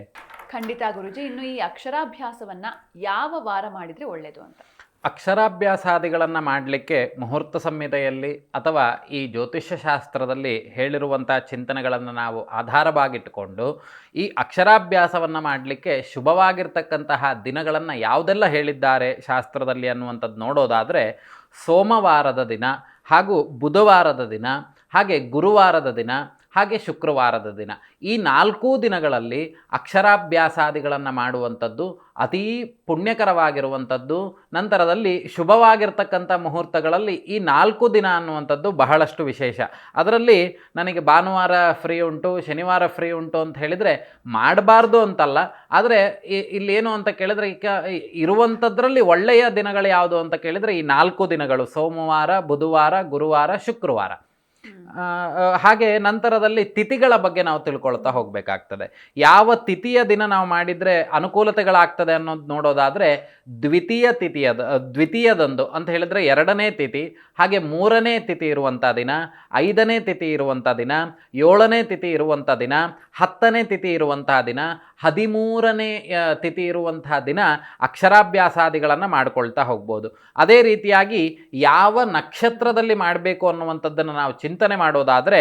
ಖಂಡಿತ ಗುರುಜಿ. ಇನ್ನು ಈ ಅಕ್ಷರಾಭ್ಯಾಸವನ್ನು ಯಾವ ವಾರ ಮಾಡಿದರೆ ಒಳ್ಳೆಯದು ಅಂತ? ಅಕ್ಷರಾಭ್ಯಾಸಾದಿಗಳನ್ನು ಮಾಡಲಿಕ್ಕೆ ಮುಹೂರ್ತ ಸಂಹಿತೆಯಲ್ಲಿ ಅಥವಾ ಈ ಜ್ಯೋತಿಷ್ಯ ಶಾಸ್ತ್ರದಲ್ಲಿ ಹೇಳಿರುವಂಥ ಚಿಂತನೆಗಳನ್ನು ನಾವು ಆಧಾರವಾಗಿಟ್ಟುಕೊಂಡು ಈ ಅಕ್ಷರಾಭ್ಯಾಸವನ್ನು ಮಾಡಲಿಕ್ಕೆ ಶುಭವಾಗಿರ್ತಕ್ಕಂತಹ ದಿನಗಳನ್ನು ಯಾವುದೆಲ್ಲ ಹೇಳಿದ್ದಾರೆ ಶಾಸ್ತ್ರದಲ್ಲಿ ಅನ್ನುವಂಥದ್ದು ನೋಡೋದಾದರೆ ಸೋಮವಾರದ ದಿನ ಹಾಗೂ ಬುಧವಾರದ ದಿನ ಹಾಗೆ ಗುರುವಾರದ ದಿನ ಹಾಗೆ ಶುಕ್ರವಾರದ ದಿನ, ಈ 4 ದಿನಗಳಲ್ಲಿ ಅಕ್ಷರಾಭ್ಯಾಸಾದಿಗಳನ್ನು ಮಾಡುವಂಥದ್ದು ಅತೀ ಪುಣ್ಯಕರವಾಗಿರುವಂಥದ್ದು. ನಂತರದಲ್ಲಿ ಶುಭವಾಗಿರ್ತಕ್ಕಂಥ ಮುಹೂರ್ತಗಳಲ್ಲಿ ಈ 4 ದಿನ ಅನ್ನುವಂಥದ್ದು ಬಹಳಷ್ಟು ವಿಶೇಷ. ಅದರಲ್ಲಿ ನನಗೆ ಭಾನುವಾರ ಫ್ರೀ ಉಂಟು, ಶನಿವಾರ ಫ್ರೀ ಉಂಟು ಅಂತ ಹೇಳಿದರೆ ಮಾಡಬಾರ್ದು ಅಂತಲ್ಲ. ಆದರೆ ಇಲ್ಲೇನು ಅಂತ ಕೇಳಿದರೆ ಈಗ ಇರುವಂಥದ್ರಲ್ಲಿ ಒಳ್ಳೆಯ ದಿನಗಳು ಯಾವುದು ಅಂತ ಕೇಳಿದರೆ ಈ 4 ದಿನಗಳು ಸೋಮವಾರ, ಬುಧವಾರ, ಗುರುವಾರ, ಶುಕ್ರವಾರ. ಹಾಗೆ ನಂತರದಲ್ಲಿ ತಿಥಿಗಳ ಬಗ್ಗೆ ನಾವು ತಿಳ್ಕೊಳ್ತಾ ಹೋಗಬೇಕಾಗ್ತದೆ. ಯಾವ ತಿಥಿಯ ದಿನ ನಾವು ಮಾಡಿದರೆ ಅನುಕೂಲತೆಗಳಾಗ್ತದೆ ಅನ್ನೋದು ನೋಡೋದಾದರೆ ದ್ವಿತೀಯದಂದು ಅಂತ ಹೇಳಿದರೆ 2ನೇ ತಿಥಿ, ಹಾಗೆ 3ನೇ ತಿಥಿ ಇರುವಂಥ ದಿನ, 5ನೇ ತಿಥಿ ಇರುವಂಥ ದಿನ, 7ನೇ ತಿಥಿ ಇರುವಂಥ ದಿನ, 10ನೇ ತಿಥಿ ಇರುವಂತಹ ದಿನ, 13ನೇ ತಿಥಿ ಇರುವಂತಹ ದಿನ ಅಕ್ಷರಾಭ್ಯಾಸಾದಿಗಳನ್ನು ಮಾಡ್ಕೊಳ್ತಾ ಹೋಗ್ಬೋದು. ಅದೇ ರೀತಿಯಾಗಿ ಯಾವ ನಕ್ಷತ್ರದಲ್ಲಿ ಮಾಡಬೇಕು ಅನ್ನುವಂಥದ್ದನ್ನು ನಾವು ಚಿಂತನೆ ಮಾಡೋದಾದರೆ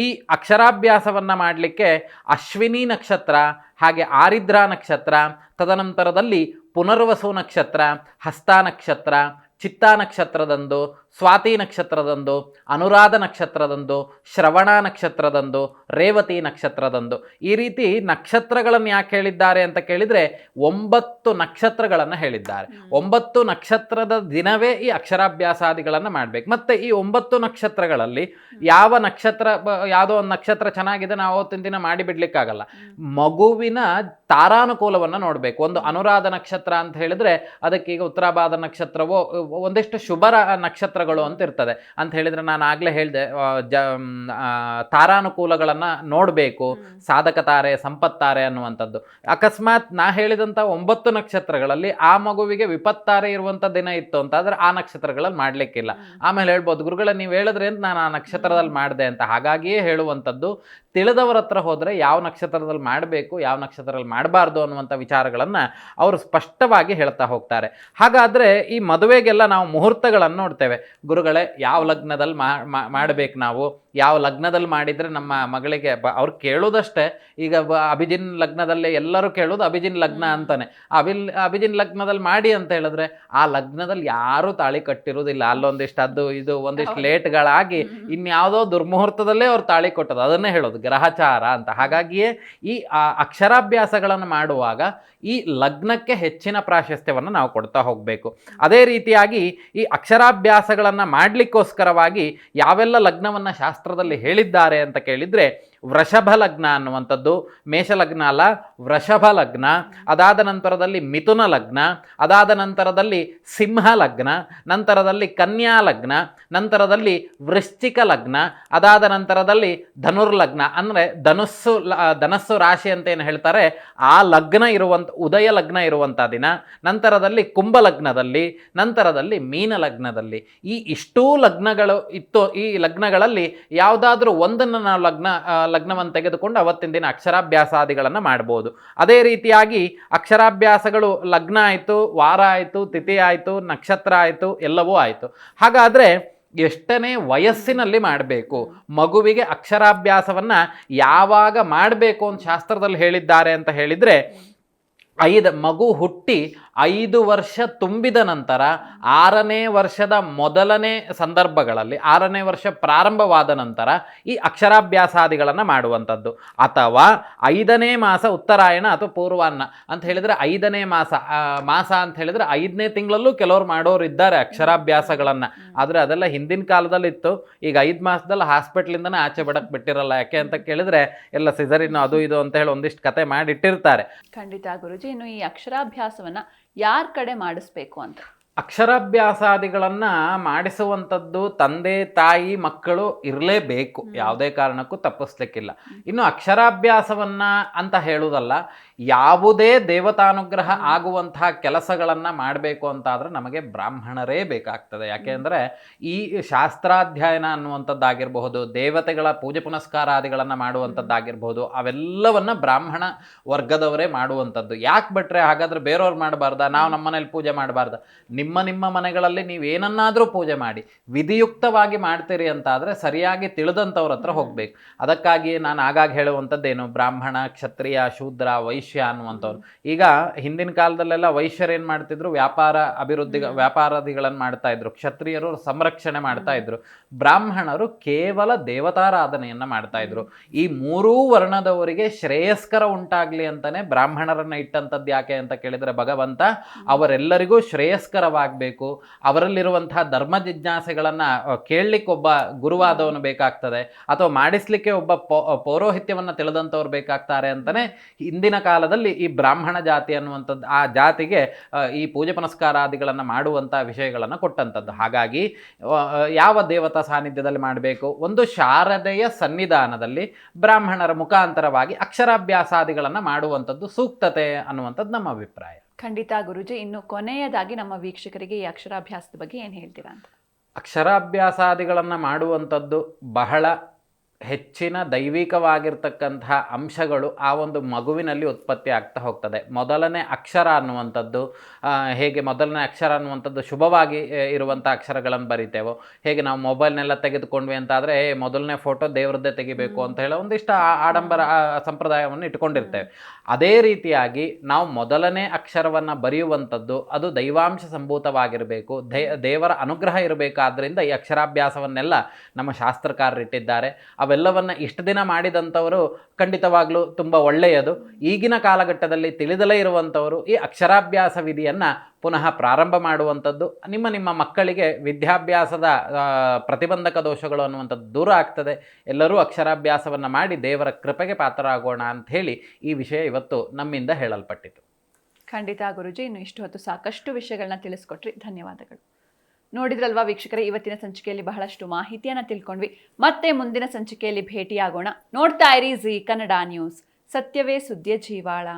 ಈ ಅಕ್ಷರಾಭ್ಯಾಸವನ್ನು ಮಾಡಲಿಕ್ಕೆ ಅಶ್ವಿನಿ ನಕ್ಷತ್ರ, ಹಾಗೆ ಆರಿದ್ರ ನಕ್ಷತ್ರ, ತದನಂತರದಲ್ಲಿ ಪುನರ್ವಸು ನಕ್ಷತ್ರ, ಹಸ್ತ ನಕ್ಷತ್ರ, ಚಿತ್ತಾ ನಕ್ಷತ್ರದಂದು, ಸ್ವಾತಿ ನಕ್ಷತ್ರದಂದು, ಅನುರಾಧ ನಕ್ಷತ್ರದಂದು, ಶ್ರವಣ ನಕ್ಷತ್ರದಂದು, ರೇವತಿ ನಕ್ಷತ್ರದಂದು. ಈ ರೀತಿ ನಕ್ಷತ್ರಗಳನ್ನು ಯಾಕೆ ಹೇಳಿದ್ದಾರೆ ಅಂತ ಕೇಳಿದರೆ 9 ನಕ್ಷತ್ರಗಳನ್ನು ಹೇಳಿದ್ದಾರೆ. 9 ನಕ್ಷತ್ರದ ದಿನವೇ ಈ ಅಕ್ಷರಾಭ್ಯಾಸಾದಿಗಳನ್ನು ಮಾಡಬೇಕು. ಮತ್ತು ಈ 9 ನಕ್ಷತ್ರಗಳಲ್ಲಿ ಯಾವ ನಕ್ಷತ್ರ, ಯಾವುದೋ ಒಂದು ನಕ್ಷತ್ರ ಚೆನ್ನಾಗಿದೆ ನಾವು ಅವತ್ತಿನ ದಿನ ಮಾಡಿಬಿಡ್ಲಿಕ್ಕಾಗಲ್ಲ. ಮಗುವಿನ ತಾರಾನುಕೂಲವನ್ನು ನೋಡಬೇಕು. ಒಂದು ಅನುರಾಧ ನಕ್ಷತ್ರ ಅಂತ ಹೇಳಿದರೆ ಅದಕ್ಕೀಗ ಉತ್ತರಾಭಾದ ನಕ್ಷತ್ರವೋ ಒಂದಿಷ್ಟು ಶುಭ ನಕ್ಷತ್ರಗಳು ಅಂತ ಇರ್ತದೆ ಅಂತ ಹೇಳಿದರೆ ನಾನು ಆಗಲೇ ಹೇಳಿದೆ ತಾರಾನುಕೂಲಗಳನ್ನು ನೋಡಬೇಕು. ಸಾಧಕ ತಾರೆ, ಸಂಪತ್ತಾರೆ ಅನ್ನುವಂಥದ್ದು. ಅಕಸ್ಮಾತ್ ನಾ ಹೇಳಿದಂಥ 9 ನಕ್ಷತ್ರಗಳಲ್ಲಿ ಆ ಮಗುವಿಗೆ ವಿಪತ್ತಾರೆ ಇರುವಂಥ ದಿನ ಇತ್ತು ಅಂತ ಆದರೆ ಆ ನಕ್ಷತ್ರಗಳಲ್ಲಿ ಮಾಡಲಿಕ್ಕಿಲ್ಲ. ಆಮೇಲೆ ಹೇಳ್ಬೋದು ಗುರುಗಳೇ ನೀವು ಹೇಳಿದ್ರೆ ಅಂತ ನಾನು ಆ ನಕ್ಷತ್ರದಲ್ಲಿ ಮಾಡಿದೆ ಅಂತ. ಹಾಗಾಗಿಯೇ ಹೇಳುವಂಥದ್ದು ತಿಳಿದವರ ಹತ್ರ ಹೋದರೆ ಯಾವ ನಕ್ಷತ್ರದಲ್ಲಿ ಮಾಡಬೇಕು, ಯಾವ ನಕ್ಷತ್ರದಲ್ಲಿ ಮಾಡಬಾರ್ದು ಅನ್ನುವಂಥ ವಿಚಾರಗಳನ್ನು ಅವರು ಸ್ಪಷ್ಟವಾಗಿ ಹೇಳ್ತಾ ಹೋಗ್ತಾರೆ. ಹಾಗಾದರೆ ಈ ಮದುವೆಗೆಲ್ಲ ನಾವು ಮುಹೂರ್ತಗಳನ್ನು ನೋಡ್ತೇವೆ. ಗುರುಗಳೇ ಯಾವ ಲಗ್ನದಲ್ಲಿ ಮಾಡಬೇಕು, ನಾವು ಯಾವ ಲಗ್ನದಲ್ಲಿ ಮಾಡಿದರೆ ನಮ್ಮ ಮಗಳಿಗೆ ಅವ್ರು ಕೇಳೋದಷ್ಟೇ. ಈಗ ಅಭಿಜಿನ್ ಲಗ್ನದಲ್ಲೇ ಎಲ್ಲರೂ ಕೇಳೋದು ಅಭಿಜಿನ್ ಲಗ್ನ ಅಂತಾನೆ. ಅಭಿಜಿನ್ ಲಗ್ನದಲ್ಲಿ ಮಾಡಿ ಅಂತ ಹೇಳಿದ್ರೆ ಆ ಲಗ್ನದಲ್ಲಿ ಯಾರೂ ತಾಳಿ ಕಟ್ಟಿರೋದಿಲ್ಲ. ಅಲ್ಲೊಂದಿಷ್ಟು ಅದು ಇದು ಒಂದಿಷ್ಟು ಲೇಟ್ಗಳಾಗಿ ಇನ್ಯಾವುದೋ ದುರ್ಮುಹೂರ್ತದಲ್ಲೇ ಅವ್ರು ತಾಳಿ ಕೊಟ್ಟದು. ಅದನ್ನೇ ಹೇಳೋದು ಗ್ರಹಚಾರ ಅಂತ. ಹಾಗಾಗಿಯೇ ಈ ಅಕ್ಷರಾಭ್ಯಾಸಗಳನ್ನು ಮಾಡುವಾಗ ಈ ಲಗ್ನಕ್ಕೆ ಹೆಚ್ಚಿನ ಪ್ರಾಶಸ್ತ್ಯವನ್ನು ನಾವು ಕೊಡ್ತಾ ಹೋಗಬೇಕು. ಅದೇ ರೀತಿಯಾಗಿ ಈ ಅಕ್ಷರಾಭ್ಯಾಸಗಳನ್ನು ಮಾಡಲಿಕ್ಕೋಸ್ಕರವಾಗಿ ಯಾವೆಲ್ಲ ಲಗ್ನವನ್ನು ಶಾಸ್ತ್ರದಲ್ಲಿ ಹೇಳಿದ್ದಾರೆ ಅಂತ ಕೇಳಿದರೆ ವೃಷಭ ಲಗ್ನ ಅನ್ನುವಂಥದ್ದು, ಮೇಷಲಗ್ನ ಅಲ್ಲ ವೃಷಭ ಲಗ್ನ, ಅದಾದ ನಂತರದಲ್ಲಿ ಮಿಥುನ ಲಗ್ನ, ಅದಾದ ನಂತರದಲ್ಲಿ ಸಿಂಹ ಲಗ್ನ, ನಂತರದಲ್ಲಿ ಕನ್ಯಾ ಲಗ್ನ, ನಂತರದಲ್ಲಿ ವೃಶ್ಚಿಕ ಲಗ್ನ, ಅದಾದ ನಂತರದಲ್ಲಿ ಧನುರ್ಲಗ್ನ ಅಂದರೆ ಧನಸ್ಸು ರಾಶಿ ಅಂತ ಏನು ಹೇಳ್ತಾರೆ ಆ ಲಗ್ನ ಇರುವಂಥ ಉದಯ ಲಗ್ನ ಇರುವಂಥ ದಿನ, ನಂತರದಲ್ಲಿ ಕುಂಭ ಲಗ್ನದಲ್ಲಿ, ನಂತರದಲ್ಲಿ ಮೀನ ಲಗ್ನದಲ್ಲಿ. ಈ ಇಷ್ಟೂ ಲಗ್ನಗಳು ಇತ್ತು. ಈ ಲಗ್ನಗಳಲ್ಲಿ ಯಾವುದಾದ್ರೂ ಒಂದನ್ನು ನಾವು ಲಗ್ನವನ್ನು ತೆಗೆದುಕೊಂಡು ಅವತ್ತಿನ ದಿನ ಅಕ್ಷರಾಭ್ಯಾಸಾದಿಗಳನ್ನು ಮಾಡ್ಬೋದು. ಅದೇ ರೀತಿಯಾಗಿ ಅಕ್ಷರಾಭ್ಯಾಸಗಳು ಲಗ್ನ ಆಯಿತು, ವಾರ ಆಯಿತು, ತಿಥಿ ಆಯಿತು, ನಕ್ಷತ್ರ ಆಯಿತು, ಎಲ್ಲವೂ ಆಯಿತು. ಹಾಗಾದರೆ ಎಷ್ಟನೇ ವಯಸ್ಸಿನಲ್ಲಿ ಮಾಡಬೇಕು, ಮಗುವಿಗೆ ಅಕ್ಷರಾಭ್ಯಾಸವನ್ನು ಯಾವಾಗ ಮಾಡಬೇಕು ಅಂತ ಶಾಸ್ತ್ರದಲ್ಲಿ ಹೇಳಿದ್ದಾರೆ ಅಂತ ಹೇಳಿದರೆ ಮಗು ಹುಟ್ಟಿ 5 ವರ್ಷ ತುಂಬಿದ ನಂತರ 6ನೇ ವರ್ಷದ ಮೊದಲನೇ ಸಂದರ್ಭಗಳಲ್ಲಿ 6ನೇ ವರ್ಷ ಪ್ರಾರಂಭವಾದ ನಂತರ ಈ ಅಕ್ಷರಾಭ್ಯಾಸಾದಿಗಳನ್ನು ಮಾಡುವಂಥದ್ದು. ಅಥವಾ 5ನೇ ಮಾಸ ಉತ್ತರಾಯಣ ಅಥವಾ ಪೂರ್ವಾನ್ನ ಅಂತ ಹೇಳಿದರೆ 5ನೇ ಮಾಸ ಅಂತ ಹೇಳಿದರೆ 5ನೇ ತಿಂಗಳಲ್ಲೂ ಕೆಲವರು ಮಾಡೋರು ಇದ್ದಾರೆ ಅಕ್ಷರಾಭ್ಯಾಸಗಳನ್ನು. ಆದರೆ ಅದೆಲ್ಲ ಹಿಂದಿನ ಕಾಲದಲ್ಲಿತ್ತು. ಈಗ 5 ಮಾಸದಲ್ಲಿ ಹಾಸ್ಪಿಟ್ಲಿಂದನೇ ಆಚೆ ಬಿಡಕ್ಕೆ ಬಿಟ್ಟಿರಲ್ಲ. ಯಾಕೆ ಅಂತ ಕೇಳಿದರೆ ಎಲ್ಲ ಸಿಸರಿನ್ ಅದು ಇದು ಅಂತ ಹೇಳಿ ಒಂದಿಷ್ಟು ಕತೆ ಮಾಡಿಟ್ಟಿರ್ತಾರೆ. ಖಂಡಿತ ಗುರುಜಿ. ಇನ್ನು ಈ ಅಕ್ಷರಾಭ್ಯಾಸವನ್ನು ಯಾರ ಕಡೆ ಮಾಡಿಸ್ಬೇಕು ಅಂತ? ಅಕ್ಷರಾಭ್ಯಾಸಾದಿಗಳನ್ನು ಮಾಡಿಸುವಂಥದ್ದು ತಂದೆ ತಾಯಿ ಮಕ್ಕಳು ಇರಲೇಬೇಕು. ಯಾವುದೇ ಕಾರಣಕ್ಕೂ ತಪ್ಪಿಸ್ಲಿಕ್ಕಿಲ್ಲ. ಇನ್ನು ಅಕ್ಷರಾಭ್ಯಾಸವನ್ನು ಅಂತ ಹೇಳುವುದಲ್ಲ, ಯಾವುದೇ ದೇವತಾನುಗ್ರಹ ಆಗುವಂತಹ ಕೆಲಸಗಳನ್ನು ಮಾಡಬೇಕು ಅಂತಾದರೆ ನಮಗೆ ಬ್ರಾಹ್ಮಣರೇ ಬೇಕಾಗ್ತದೆ. ಯಾಕೆಂದರೆ ಈ ಶಾಸ್ತ್ರಾಧ್ಯಯನ ಅನ್ನುವಂಥದ್ದಾಗಿರಬಹುದು, ದೇವತೆಗಳ ಪೂಜೆ ಪುನಸ್ಕಾರಾದಿಗಳನ್ನು ಮಾಡುವಂಥದ್ದಾಗಿರ್ಬೋದು, ಅವೆಲ್ಲವನ್ನು ಬ್ರಾಹ್ಮಣ ವರ್ಗದವರೇ ಮಾಡುವಂಥದ್ದು. ಯಾಕೆ ಬಿಟ್ಟರೆ ಹಾಗಾದರೆ ಬೇರೆಯವ್ರು ಮಾಡಬಾರ್ದ, ನಾವು ನಮ್ಮ ಮನೇಲಿ ಪೂಜೆ ಮಾಡಬಾರ್ದ? ನಿಮ್ಮ ಮನೆಗಳಲ್ಲಿ ನೀವು ಏನನ್ನಾದರೂ ಪೂಜೆ ಮಾಡಿ ವಿಧಿಯುಕ್ತವಾಗಿ ಮಾಡ್ತೀರಿ ಅಂತಾದರೆ ಸರಿಯಾಗಿ ತಿಳಿದಂಥವ್ರ ಹತ್ರ ಹೋಗಬೇಕು. ಅದಕ್ಕಾಗಿ ನಾನು ಆಗಾಗ ಹೇಳುವಂಥದ್ದೇನು, ಬ್ರಾಹ್ಮಣ, ಕ್ಷತ್ರಿಯ, ಶೂದ್ರ, ವೈಶ್ಯ ಅನ್ನುವಂಥವ್ರು. ಈಗ ಹಿಂದಿನ ಕಾಲದಲ್ಲೆಲ್ಲ ವೈಶ್ಯರು ಏನು ಮಾಡ್ತಿದ್ರು, ವ್ಯಾಪಾರಾದಿಗಳನ್ನು ಮಾಡ್ತಾ ಇದ್ರು. ಕ್ಷತ್ರಿಯರು ಸಂರಕ್ಷಣೆ ಮಾಡ್ತಾ ಇದ್ರು. ಬ್ರಾಹ್ಮಣರು ಕೇವಲ ದೇವತಾರಾಧನೆಯನ್ನು ಮಾಡ್ತಾ ಇದ್ರು. ಈ 3 ವರ್ಣದವರಿಗೆ ಶ್ರೇಯಸ್ಕರ ಉಂಟಾಗಲಿ ಅಂತಾನೆ ಬ್ರಾಹ್ಮಣರನ್ನು ಇಟ್ಟಂಥದ್ದು. ಯಾಕೆ ಅಂತ ಕೇಳಿದರೆ ಭಗವಂತ ಅವರೆಲ್ಲರಿಗೂ ಶ್ರೇಯಸ್ಕರವಾಗಿ ಜಾಗೃತವಾಗಬೇಕು, ಅವರಲ್ಲಿರುವಂತಹ ಧರ್ಮ ಜಿಜ್ಞಾಸೆಗಳನ್ನು ಕೇಳಲಿಕ್ಕೆ ಒಬ್ಬ ಗುರುವಾದವನು ಬೇಕಾಗ್ತದೆ, ಅಥವಾ ಮಾಡಿಸ್ಲಿಕ್ಕೆ ಒಬ್ಬ ಪೌರೋಹಿತ್ಯವನ್ನು ತಿಳಿದಂಥವ್ರು ಬೇಕಾಗ್ತಾರೆ ಅಂತಲೇ ಹಿಂದಿನ ಕಾಲದಲ್ಲಿ ಈ ಬ್ರಾಹ್ಮಣ ಜಾತಿ ಅನ್ನುವಂಥದ್ದು ಆ ಜಾತಿಗೆ ಈ ಪೂಜೆ ಪುನಸ್ಕಾರಾದಿಗಳನ್ನು ಮಾಡುವಂಥ ವಿಷಯಗಳನ್ನು ಕೊಟ್ಟಂಥದ್ದು. ಹಾಗಾಗಿ ಯಾವ ದೇವತಾ ಸಾನ್ನಿಧ್ಯದಲ್ಲಿ ಮಾಡಬೇಕು, ಒಂದು ಶಾರದೆಯ ಸನ್ನಿಧಾನದಲ್ಲಿ ಬ್ರಾಹ್ಮಣರ ಮುಖಾಂತರವಾಗಿ ಅಕ್ಷರಾಭ್ಯಾಸಾದಿಗಳನ್ನು ಮಾಡುವಂಥದ್ದು ಸೂಕ್ತತೆ ಅನ್ನುವಂಥದ್ದು ನಮ್ಮ ಅಭಿಪ್ರಾಯ. ಖಂಡಿತ ಗುರುಜಿ. ಇನ್ನು ಕೊನೆಯದಾಗಿ ನಮ್ಮ ವೀಕ್ಷಕರಿಗೆ ಈ ಅಕ್ಷರಾಭ್ಯಾಸದ ಬಗ್ಗೆ ಏನು ಹೇಳ್ತೀರಾ ಅಂತ? ಅಕ್ಷರಾಭ್ಯಾಸಾದಿಗಳನ್ನು ಮಾಡುವಂಥದ್ದು ಬಹಳ ಹೆಚ್ಚಿನ ದೈವಿಕವಾಗಿರ್ತಕ್ಕಂತಹ ಅಂಶಗಳು ಆ ಒಂದು ಮಗುವಿನಲ್ಲಿ ಉತ್ಪತ್ತಿ ಆಗ್ತಾ ಹೋಗ್ತದೆ. ಮೊದಲನೇ ಅಕ್ಷರ ಅನ್ನುವಂಥದ್ದು ಹೇಗೆ ಮೊದಲನೇ ಅಕ್ಷರ ಅನ್ನುವಂಥದ್ದು ಶುಭವಾಗಿ ಇರುವಂಥ ಅಕ್ಷರಗಳನ್ನು ಬರಿತೇವೋ, ಹೇಗೆ ನಾವು ಮೊಬೈಲ್ನೆಲ್ಲ ತೆಗೆದುಕೊಂಡ್ವಿ ಅಂತಾದರೆ ಮೊದಲನೇ ಫೋಟೋ ದೇವ್ರದ್ದೇ ತೆಗಿಬೇಕು ಅಂತ ಹೇಳೋ ಒಂದಿಷ್ಟು ಆಡಂಬರ ಸಂಪ್ರದಾಯವನ್ನು ಇಟ್ಕೊಂಡಿರ್ತೇವೆ. ಅದೇ ರೀತಿಯಾಗಿ ನಾವು ಮೊದಲನೇ ಅಕ್ಷರವನ್ನು ಬರೆಯುವಂಥದ್ದು ಅದು ದೈವಾಂಶ ಸಂಭೂತವಾಗಿರಬೇಕು, ದೇವರ ಅನುಗ್ರಹ ಇರಬೇಕಾದ್ರಿಂದ ಈ ಅಕ್ಷರಾಭ್ಯಾಸವನ್ನೆಲ್ಲ ನಮ್ಮ ಶಾಸ್ತ್ರಕಾರರಿಟ್ಟಿದ್ದಾರೆ. ಅವೆಲ್ಲವನ್ನು ಇಷ್ಟು ದಿನ ಮಾಡಿದಂಥವರು ಖಂಡಿತವಾಗ್ಲೂ ತುಂಬ ಒಳ್ಳೆಯದು. ಈಗಿನ ಕಾಲಘಟ್ಟದಲ್ಲಿ ತಿಳಿದಲೇ ಇರುವಂಥವರು ಈ ಅಕ್ಷರಾಭ್ಯಾಸ ವಿಧಿಯನ್ನು ಪುನಃ ಪ್ರಾರಂಭ ಮಾಡುವಂಥದ್ದು ನಿಮ್ಮ ಮಕ್ಕಳಿಗೆ ವಿದ್ಯಾಭ್ಯಾಸದ ಪ್ರತಿಬಂಧಕ ದೋಷಗಳು ಅನ್ನುವಂಥದ್ದು ದೂರ ಆಗ್ತದೆ. ಎಲ್ಲರೂ ಅಕ್ಷರಾಭ್ಯಾಸವನ್ನು ಮಾಡಿ ದೇವರ ಕೃಪೆಗೆ ಪಾತ್ರರಾಗೋಣ ಅಂತ ಹೇಳಿ ಈ ವಿಷಯ ಇವತ್ತು ನಮ್ಮಿಂದ ಹೇಳಲ್ಪಟ್ಟಿತು. ಖಂಡಿತ ಗುರುಜಿ. ಇನ್ನು ಇಷ್ಟು ಹೊತ್ತು ಸಾಕಷ್ಟು ವಿಷಯಗಳನ್ನ ತಿಳಿಸ್ಕೊಟ್ರಿ, ಧನ್ಯವಾದಗಳು. ನೋಡಿದ್ರಲ್ವಾ ವೀಕ್ಷಕರೇ, ಇವತ್ತಿನ ಸಂಚಿಕೆಯಲ್ಲಿ ಬಹಳಷ್ಟು ಮಾಹಿತಿಯನ್ನು ತಿಳ್ಕೊಂಡ್ವಿ. ಮತ್ತೆ ಮುಂದಿನ ಸಂಚಿಕೆಯಲ್ಲಿ ಭೇಟಿಯಾಗೋಣ. ನೋಡ್ತಾ ಇರಿ ಜೀ ಕನ್ನಡ ನ್ಯೂಸ್, ಸತ್ಯವೇ ಸುದ್ದಿಯ ಜೀವಾಳ.